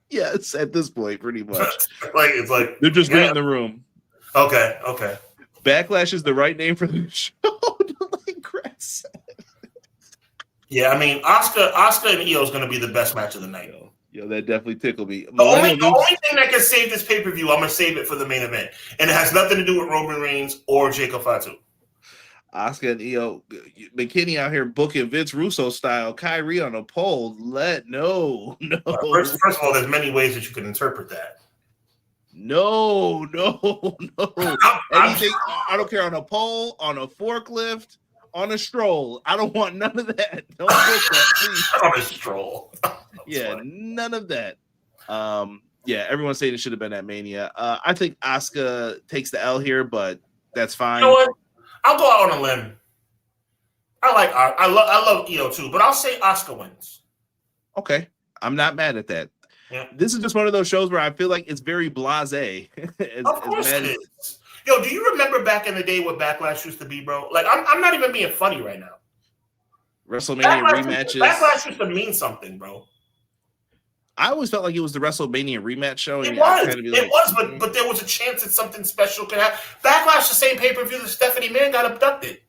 Yes, at this point, pretty much. It's like they're just reading the room. Okay. Backlash is the right name for the show. Like Chris said. Yeah, I mean, Asuka and Io is going to be the best match of the night. Yo, that definitely tickled me. The only thing that can save this pay-per-view, I'm going to save it for the main event. And it has nothing to do with Roman Reigns or Jacob Fatu. Asuka and Io, McKinney out here booking Vince Russo style, Kyrie on a pole. No. First of all, there's many ways that you can interpret that. No. Anything, I don't care, on a pole, on a forklift, on a stroll. I don't want none of that. Don't book that, please. On a stroll. Yeah, funny. None of that. Yeah, everyone's saying it should have been at Mania. I think Asuka takes the L here, but that's fine. You know what? I'll go out on a limb. I love Io too, but I'll say Asuka wins. Okay, I'm not mad at that. Yeah. This is just one of those shows where I feel like it's very blasé. Of course it is. Yo, do you remember back in the day what Backlash used to be, bro? Like, I'm not even being funny right now. WrestleMania rematches. Backlash used to mean something, bro. I always felt like it was the WrestleMania rematch show. It was, but there was a chance that something special could happen. Backlash, the same pay-per-view that Stephanie McMahon got abducted.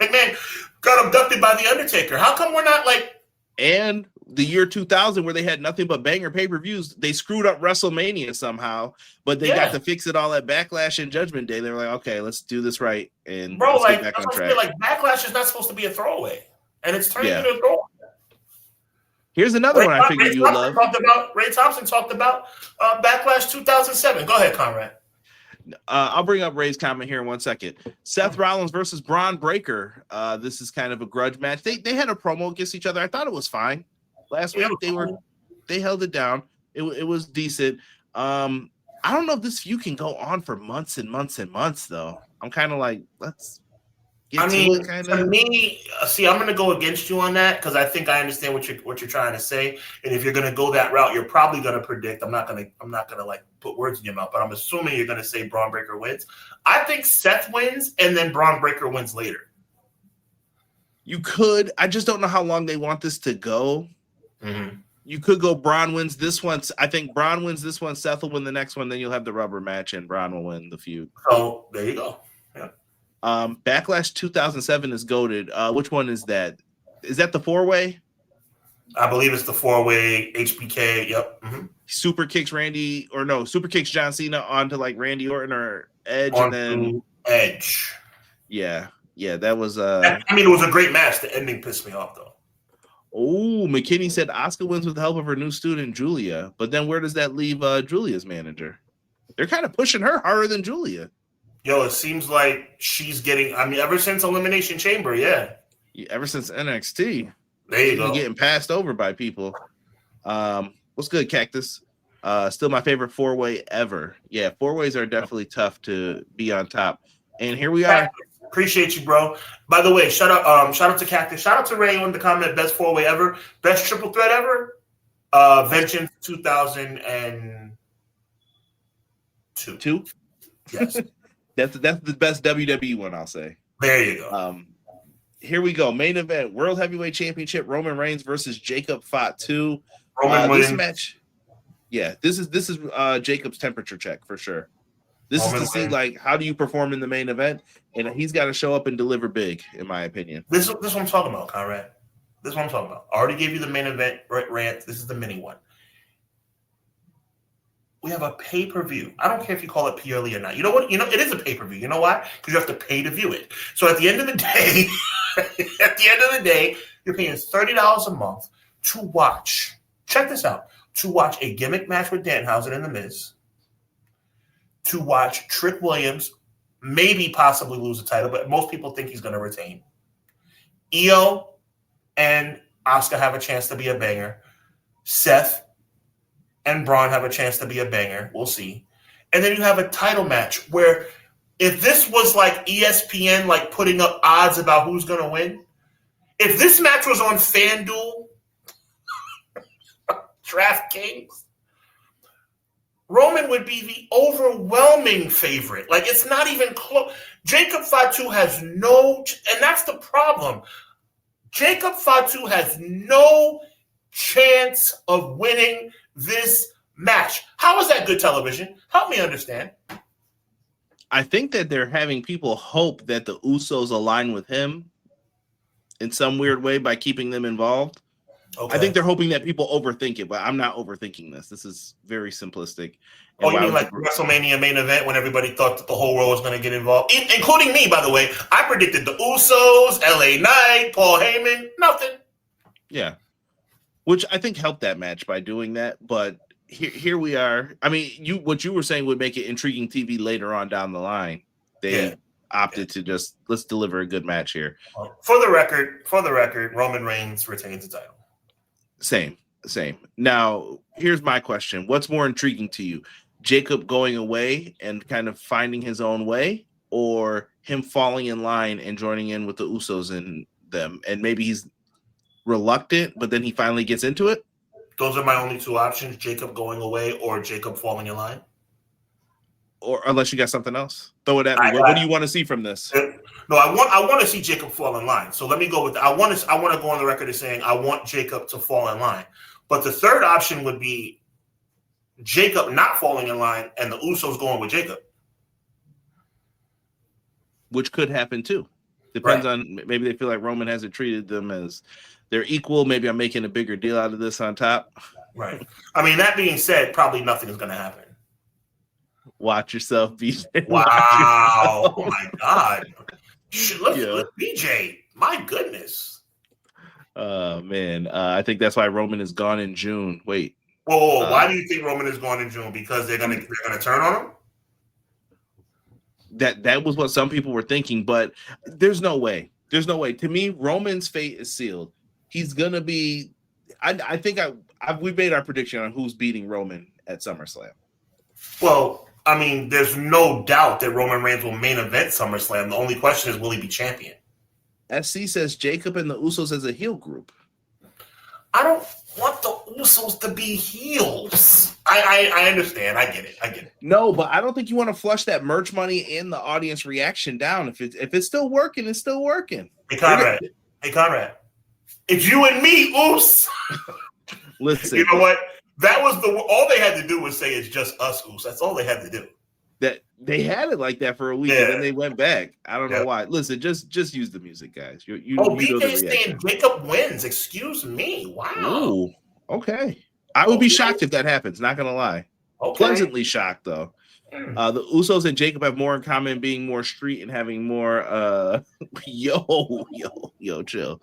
McMahon got abducted by The Undertaker. How come we're not like... And the year 2000, where they had nothing but banger pay-per-views, they screwed up WrestleMania somehow, but they got to fix it all at Backlash and Judgment Day. They were like, okay, let's do this right. And bro, let's get back on track. Like, Backlash is not supposed to be a throwaway, and it's turning into a throwaway. Here's another one I figured you would love. Ray Thompson talked about Backlash 2007. Go ahead, Conrad. I'll bring up Ray's comment here in 1 second. Seth Rollins versus Braun Breaker. This is kind of a grudge match. They had a promo against each other. I thought it was fine. Last week they held it down. It was decent. I don't know if this feud can go on for months and months and months though. I'm kind of like, let's get to it, kind of. To me, see, I'm going to go against you on that because I think I understand what you're trying to say. And if you're going to go that route, you're probably going to predict. I'm not going to like put words in your mouth, but I'm assuming you're going to say Braun Breaker wins. I think Seth wins and then Braun Breaker wins later. You could. I just don't know how long they want this to go. Mm-hmm. You could go Braun wins this one. I think Braun wins this one. Seth will win the next one. Then you'll have the rubber match, and Braun will win the feud. Oh, there you go. Yeah. Backlash 2007 is goated. Which one is that? Is that the 4-way? I believe it's the 4-way HBK. Yep. Mm-hmm. Super kicks John Cena onto like Randy Orton or Edge, and then Edge. Yeah, that was. I mean, it was a great match. The ending pissed me off though. Oh, McKinney said Asuka wins with the help of her new student, Julia. But then where does that leave Julia's manager? They're kind of pushing her harder than Julia. Yo, it seems like she's getting, ever since Elimination Chamber, yeah. Ever since NXT. There you go. Getting passed over by people. What's good, Cactus? Still my favorite 4-way ever. Yeah, 4-ways are definitely tough to be on top. And here we are. Appreciate you, bro. By the way, shout out to Cactus. Shout out to Ray on the comment, best 4-way ever. Best triple threat ever. Vengeance 2002. Two? Yes. That's the best WWE one, I'll say. There you go. Here we go. Main event, World Heavyweight Championship, Roman Reigns versus Jacob Fatu. This match, this is Jacob's temperature check for sure. This is to see like how do you perform in the main event, and he's got to show up and deliver big, in my opinion. This is what I'm talking about, Conrad. This is what I'm talking about. I already gave you the main event rant. This is the mini one. We have a pay-per-view. I don't care if you call it purely or not. You know what? It is a pay-per-view. You know why? Because you have to pay to view it. So at the end of the day, you're paying $30 a month to watch. Check this out. To watch a gimmick match with Danhausen and The Miz. To watch Trick Williams maybe possibly lose the title, but most people think he's going to retain. Io and Asuka have a chance to be a banger. Seth and Braun have a chance to be a banger. We'll see. And then you have a title match where if this was like ESPN, like putting up odds about who's going to win, if this match was on FanDuel, DraftKings, Roman would be the overwhelming favorite. Like, it's not even close. Jacob Fatu has no, and that's the problem. Jacob Fatu has no chance of winning this match. How is that good television? Help me understand. I think that they're having people hope that the Usos align with him in some weird way by keeping them involved. Okay. I think they're hoping that people overthink it, but I'm not overthinking this. This is very simplistic. And you mean like WrestleMania main event when everybody thought that the whole world was going to get involved? Including me, by the way. I predicted the Usos, LA Knight, Paul Heyman, nothing. Yeah. Which I think helped that match by doing that, but here we are. I mean, what you were saying would make it intriguing TV later on down the line. They opted to just, let's deliver a good match here. For the record, Roman Reigns retains the title. Same. Now, here's my question. What's more intriguing to you? Jacob going away and kind of finding his own way, or him falling in line and joining in with the Usos and them? And maybe he's reluctant, but then he finally gets into it? Those are my only two options, Jacob going away or Jacob falling in line. Or unless you got something else. Throw it at me. What do you want to see from this? No, I want to see Jacob fall in line. So let me go with that. I want to go on the record as saying I want Jacob to fall in line. But the third option would be Jacob not falling in line and the Usos going with Jacob. Which could happen too. Depends on, maybe they feel like Roman hasn't treated them as they're equal. Maybe I'm making a bigger deal out of this on top. Right. I mean, that being said, probably nothing is going to happen. Watch yourself, BJ. Wow. Oh, my God. Look, BJ. My goodness. Man. I think that's why Roman is gone in June. Wait. Whoa. Why do you think Roman is gone in June? Because they're gonna turn on him? That was what some people were thinking, but there's no way. There's no way. To me, Roman's fate is sealed. He's gonna be. I think we made our prediction on who's beating Roman at SummerSlam. Well, I mean, there's no doubt that Roman Reigns will main event SummerSlam. The only question is, will he be champion? SC says Jacob and the Usos as a heel group. I don't want the Usos to be heels. I understand. I get it. No, but I don't think you want to flush that merch money and the audience reaction down. If it's still working, it's still working. Hey, Conrad. It's you and me, Oos. Listen. You know what? That was all they had to do was say it's just us, Oos. That's all they had to do. That they had it like that for a week, and then they went back. I don't know why. Listen, just use the music, guys. BJ's saying Jacob wins. Excuse me. Wow. Ooh, okay. I would be shocked if that happens. Not gonna lie. Okay. Pleasantly shocked though. The Usos and Jacob have more in common, being more street and having more. Chill.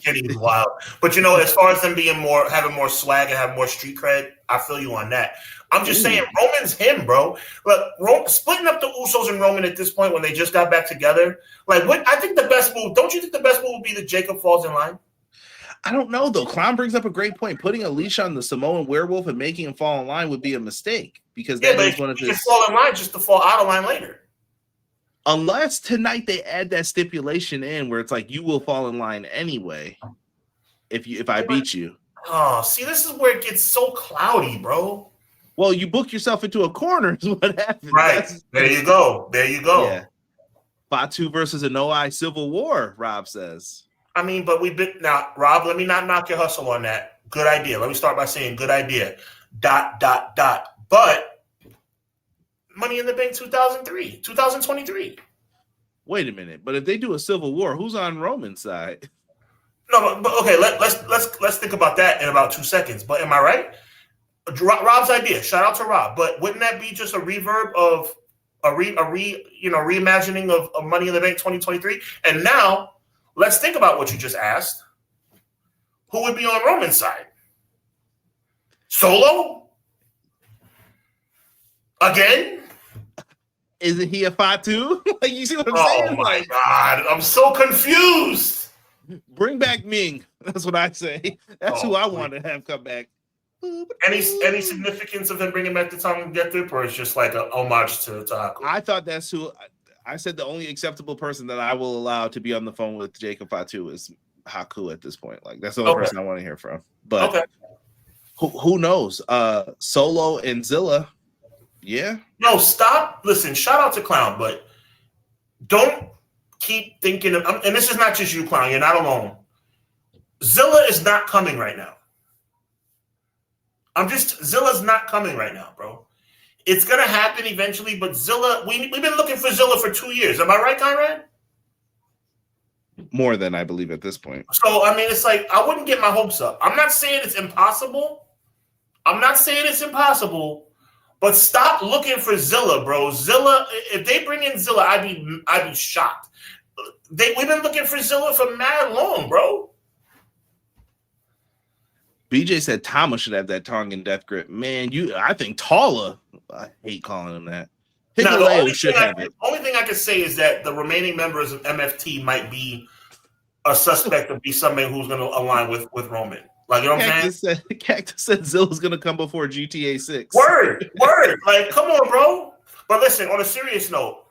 Kenny's wild. But as far as them having more swag and having more street cred, I feel you on that. I'm just saying, Roman's him, bro. Look, splitting up the Usos and Roman at this point when they just got back together, I think the best move. Don't you think the best move would be that Jacob falls in line? I don't know though. Clown brings up a great point. Putting a leash on the Samoan werewolf and making him fall in line would be a mistake because that is one of his. He can fall in line just to fall out of line later. Unless tonight they add that stipulation in where it's like you will fall in line anyway if I beat you. Oh, see, this is where it gets so cloudy, bro. Well, you book yourself into a corner is what happens. Right. There you go. Yeah. Fatu versus an OI Civil War, Rob says. I mean, but now, Rob, let me not knock your hustle on that. Good idea. Let me start by saying good idea. ... But Money in the Bank 2023. Wait a minute. But if they do a Civil War, who's on Roman's side? No, but okay, let's think about that in about 2 seconds. But am I right? Rob's idea. Shout out to Rob. But wouldn't that be just a reverb of reimagining of Money in the Bank 2023? And now let's think about what you just asked. Who would be on Roman's side? Solo? Again? Isn't he a Fatu? You see what I'm saying? Oh my God. I'm so confused. Bring back Ming. That's what I say. That's who I want to have come back. Any significance of them bringing back the Tonga Death Grip, or it's just like a homage to Haku? I thought that's who. I said the only acceptable person that I will allow to be on the phone with Jacob Fatu is Haku at this point. Like that's the only person I want to hear from. But who knows? Solo and Zilla. Yeah. No, stop. Listen, shout out to Clown, but don't keep thinking of, and this is not just you, Clown. You're not alone. Zilla is not coming right now. Zilla's not coming right now, bro. It's gonna happen eventually, but Zilla, we've been looking for Zilla for 2 years. Am I right, Conrad? More than I believe at this point. So I mean, it's like I wouldn't get my hopes up. I'm not saying it's impossible. But stop looking for Zilla, bro. Zilla, if they bring in Zilla, I'd be shocked. We've been looking for Zilla for mad long, bro. BJ said Thomas should have that Tongan death grip. Man, I think Tala. I hate calling him that. The only thing I can say is that the remaining members of MFT might be a suspect to be somebody who's going to align with Roman. Like, you know what I'm saying? Cactus said Zilla's going to come before GTA 6. Word. Like, come on, bro. But listen, on a serious note,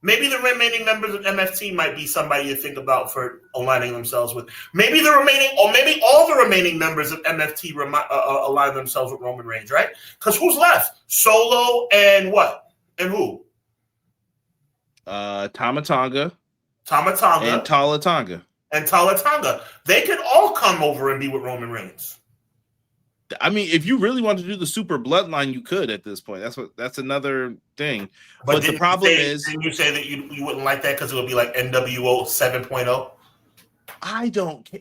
maybe the remaining members of MFT might be somebody to think about for aligning themselves with. Maybe all the remaining members of MFT align themselves with Roman Reigns, right? Because who's left? Solo and what? And who? Tama Tonga. And Tala Tonga. They could all come over and be with Roman Reigns. I mean, if you really want to do the super bloodline, you could at this point. That's another thing. But the problem is, didn't you say that you wouldn't like that because it would be like NWO 7.0? I don't care.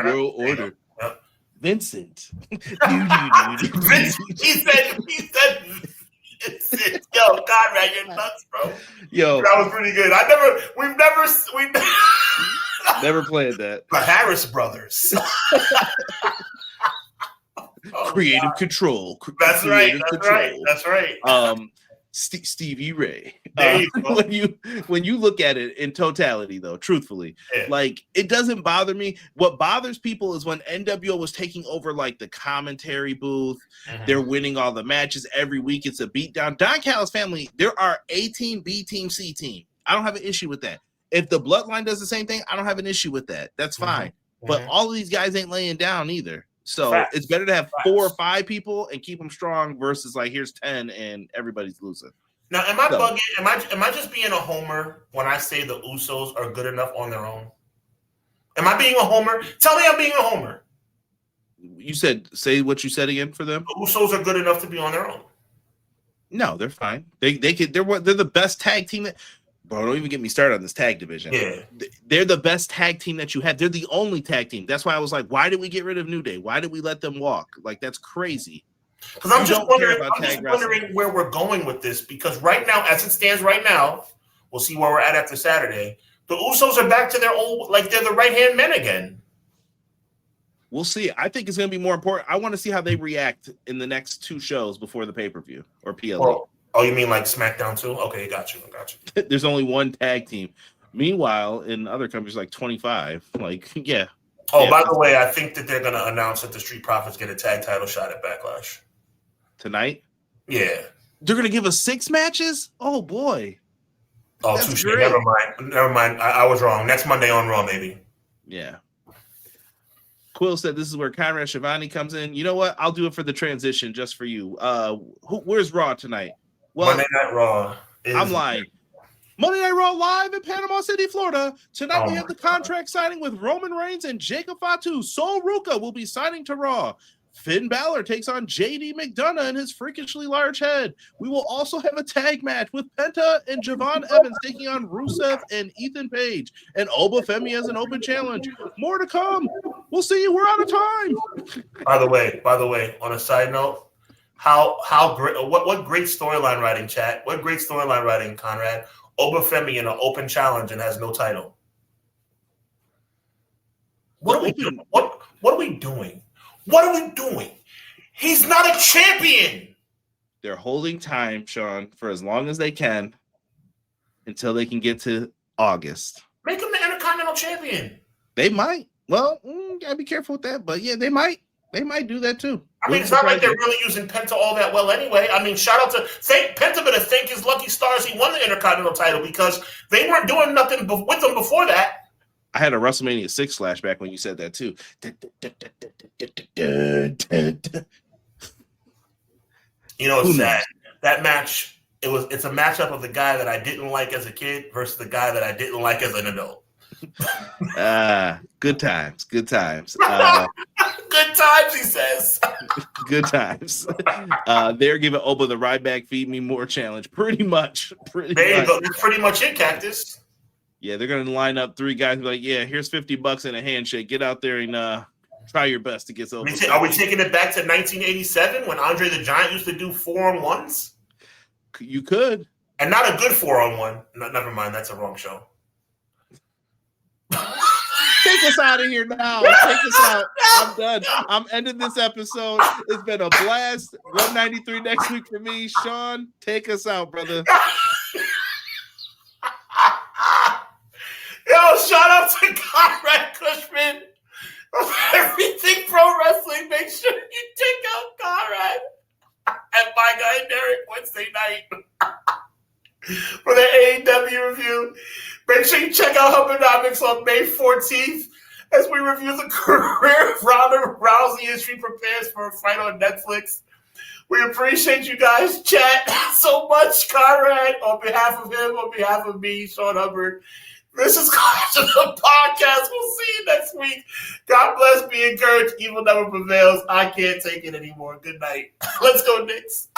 World order. Vincent. Vincent. He said. Yo, Conrad, you're nuts, bro. Yo, that was pretty good. We've never played that. The Harris brothers. Creative control. That's right. Stevie Ray. There you go. When you look at it in totality, though, truthfully, like it doesn't bother me. What bothers people is when NWO was taking over like the commentary booth. Mm-hmm. They're winning all the matches every week. It's a beatdown. Don Callis family. There are A team, B team, C team. I don't have an issue with that. If the bloodline does the same thing, I don't have an issue with that. That's fine. Mm-hmm. But all of these guys ain't laying down either. So it's better to have 4 or 5 people and keep them strong versus like here's 10 and everybody's losing. Now, am I bugging? Am I just being a homer when I say the Usos are good enough on their own? Am I being a homer? Tell me I'm being a homer. You say what you said again for them. The Usos are good enough to be on their own. No, they're fine. They're the best tag team that. Bro, don't even get me started on this tag division. Yeah. They're the best tag team that you had. They're the only tag team. That's why I was like, why did we get rid of New Day? Why did we let them walk? Like, that's crazy. Because I'm just wondering where we're going with this. Because right now, as it stands right now, we'll see where we're at after Saturday. The Usos are back to their old, like they're the right-hand men again. We'll see. I think it's going to be more important. I want to see how they react in the next 2 shows before the pay-per-view or PLE. Oh, you mean like SmackDown too? Okay, got you. There's only one tag team. Meanwhile, in other companies like 25, like, yeah. Oh, by the way, I think that they're going to announce that the Street Profits get a tag title shot at Backlash. Tonight? Yeah. They're going to give us 6 matches? Oh, boy. Oh, touche. Never mind. I was wrong. Next Monday on Raw, maybe. Yeah. Quill said this is where Conrad Shivani comes in. You know what? I'll do it for the transition just for you. Where's Raw tonight? Well, Monday Night Raw. I'm lying. Monday Night Raw live in Panama City, Florida. Tonight we have the contract signing with Roman Reigns and Jacob Fatu. Sol Ruka will be signing to Raw. Finn Balor takes on JD McDonough and his freakishly large head. We will also have a tag match with Penta and Javon Evans taking on Rusev and Ethan Page. And Oba Femi has an open challenge. More to come. We'll see you. We're out of time. By the way, on a side note, how great, what great storyline writing, chat. What great storyline writing, Conrad. Oba Femi in an open challenge and has no title. What are we doing? What are we doing? What are we doing? He's not a champion. They're holding time, Sean, for as long as they can until they can get to August. Make him the Intercontinental Intercontinental Champion. They might. Well, gotta be careful with that. But yeah, they might. They might do that too. I mean, it's not like they're really using Penta all that well anyway. I mean, shout out to Penta better thank his lucky stars he won the Intercontinental title because they weren't doing nothing with him before that. I had a WrestleMania 6 flashback when you said that too. You know, it's sad. That match, it's a matchup of the guy that I didn't like as a kid versus the guy that I didn't like as an adult. Good times. Good times. Good times, he says. Good times. They're giving Oba the Ryback Feed Me More challenge. Pretty much. There you go. That's pretty much it, Cactus. Yeah, they're going to line up 3 guys and be like, yeah, here's $50 and a handshake. Get out there and try your best to get Oba. Are we taking it back to 1987 when Andre the Giant used to do 4-on-1s? You could. And not a good 4-on-1. No, never mind. That's a wrong show. Take us out of here now. Take us out. I'm done. I'm ending this episode. It's been a blast. 193 next week for me. Sean, take us out, brother. Yo, shout out to Conrad Cushman of Everything Pro Wrestling. Make sure you check out Conrad and my guy Derek Wednesday night for the AEW review. Make sure you check out Hubbardonomics on May 14th as we review the career of Ronda Rousey as she prepares for a fight on Netflix. We appreciate you guys chat so much, Conrad, on behalf of him, on behalf of me, Sean Hubbard. This is Clash of the Podcast. We'll see you next week. God bless, be encouraged. Evil never prevails. I can't take it anymore. Good night. Let's go, Knicks.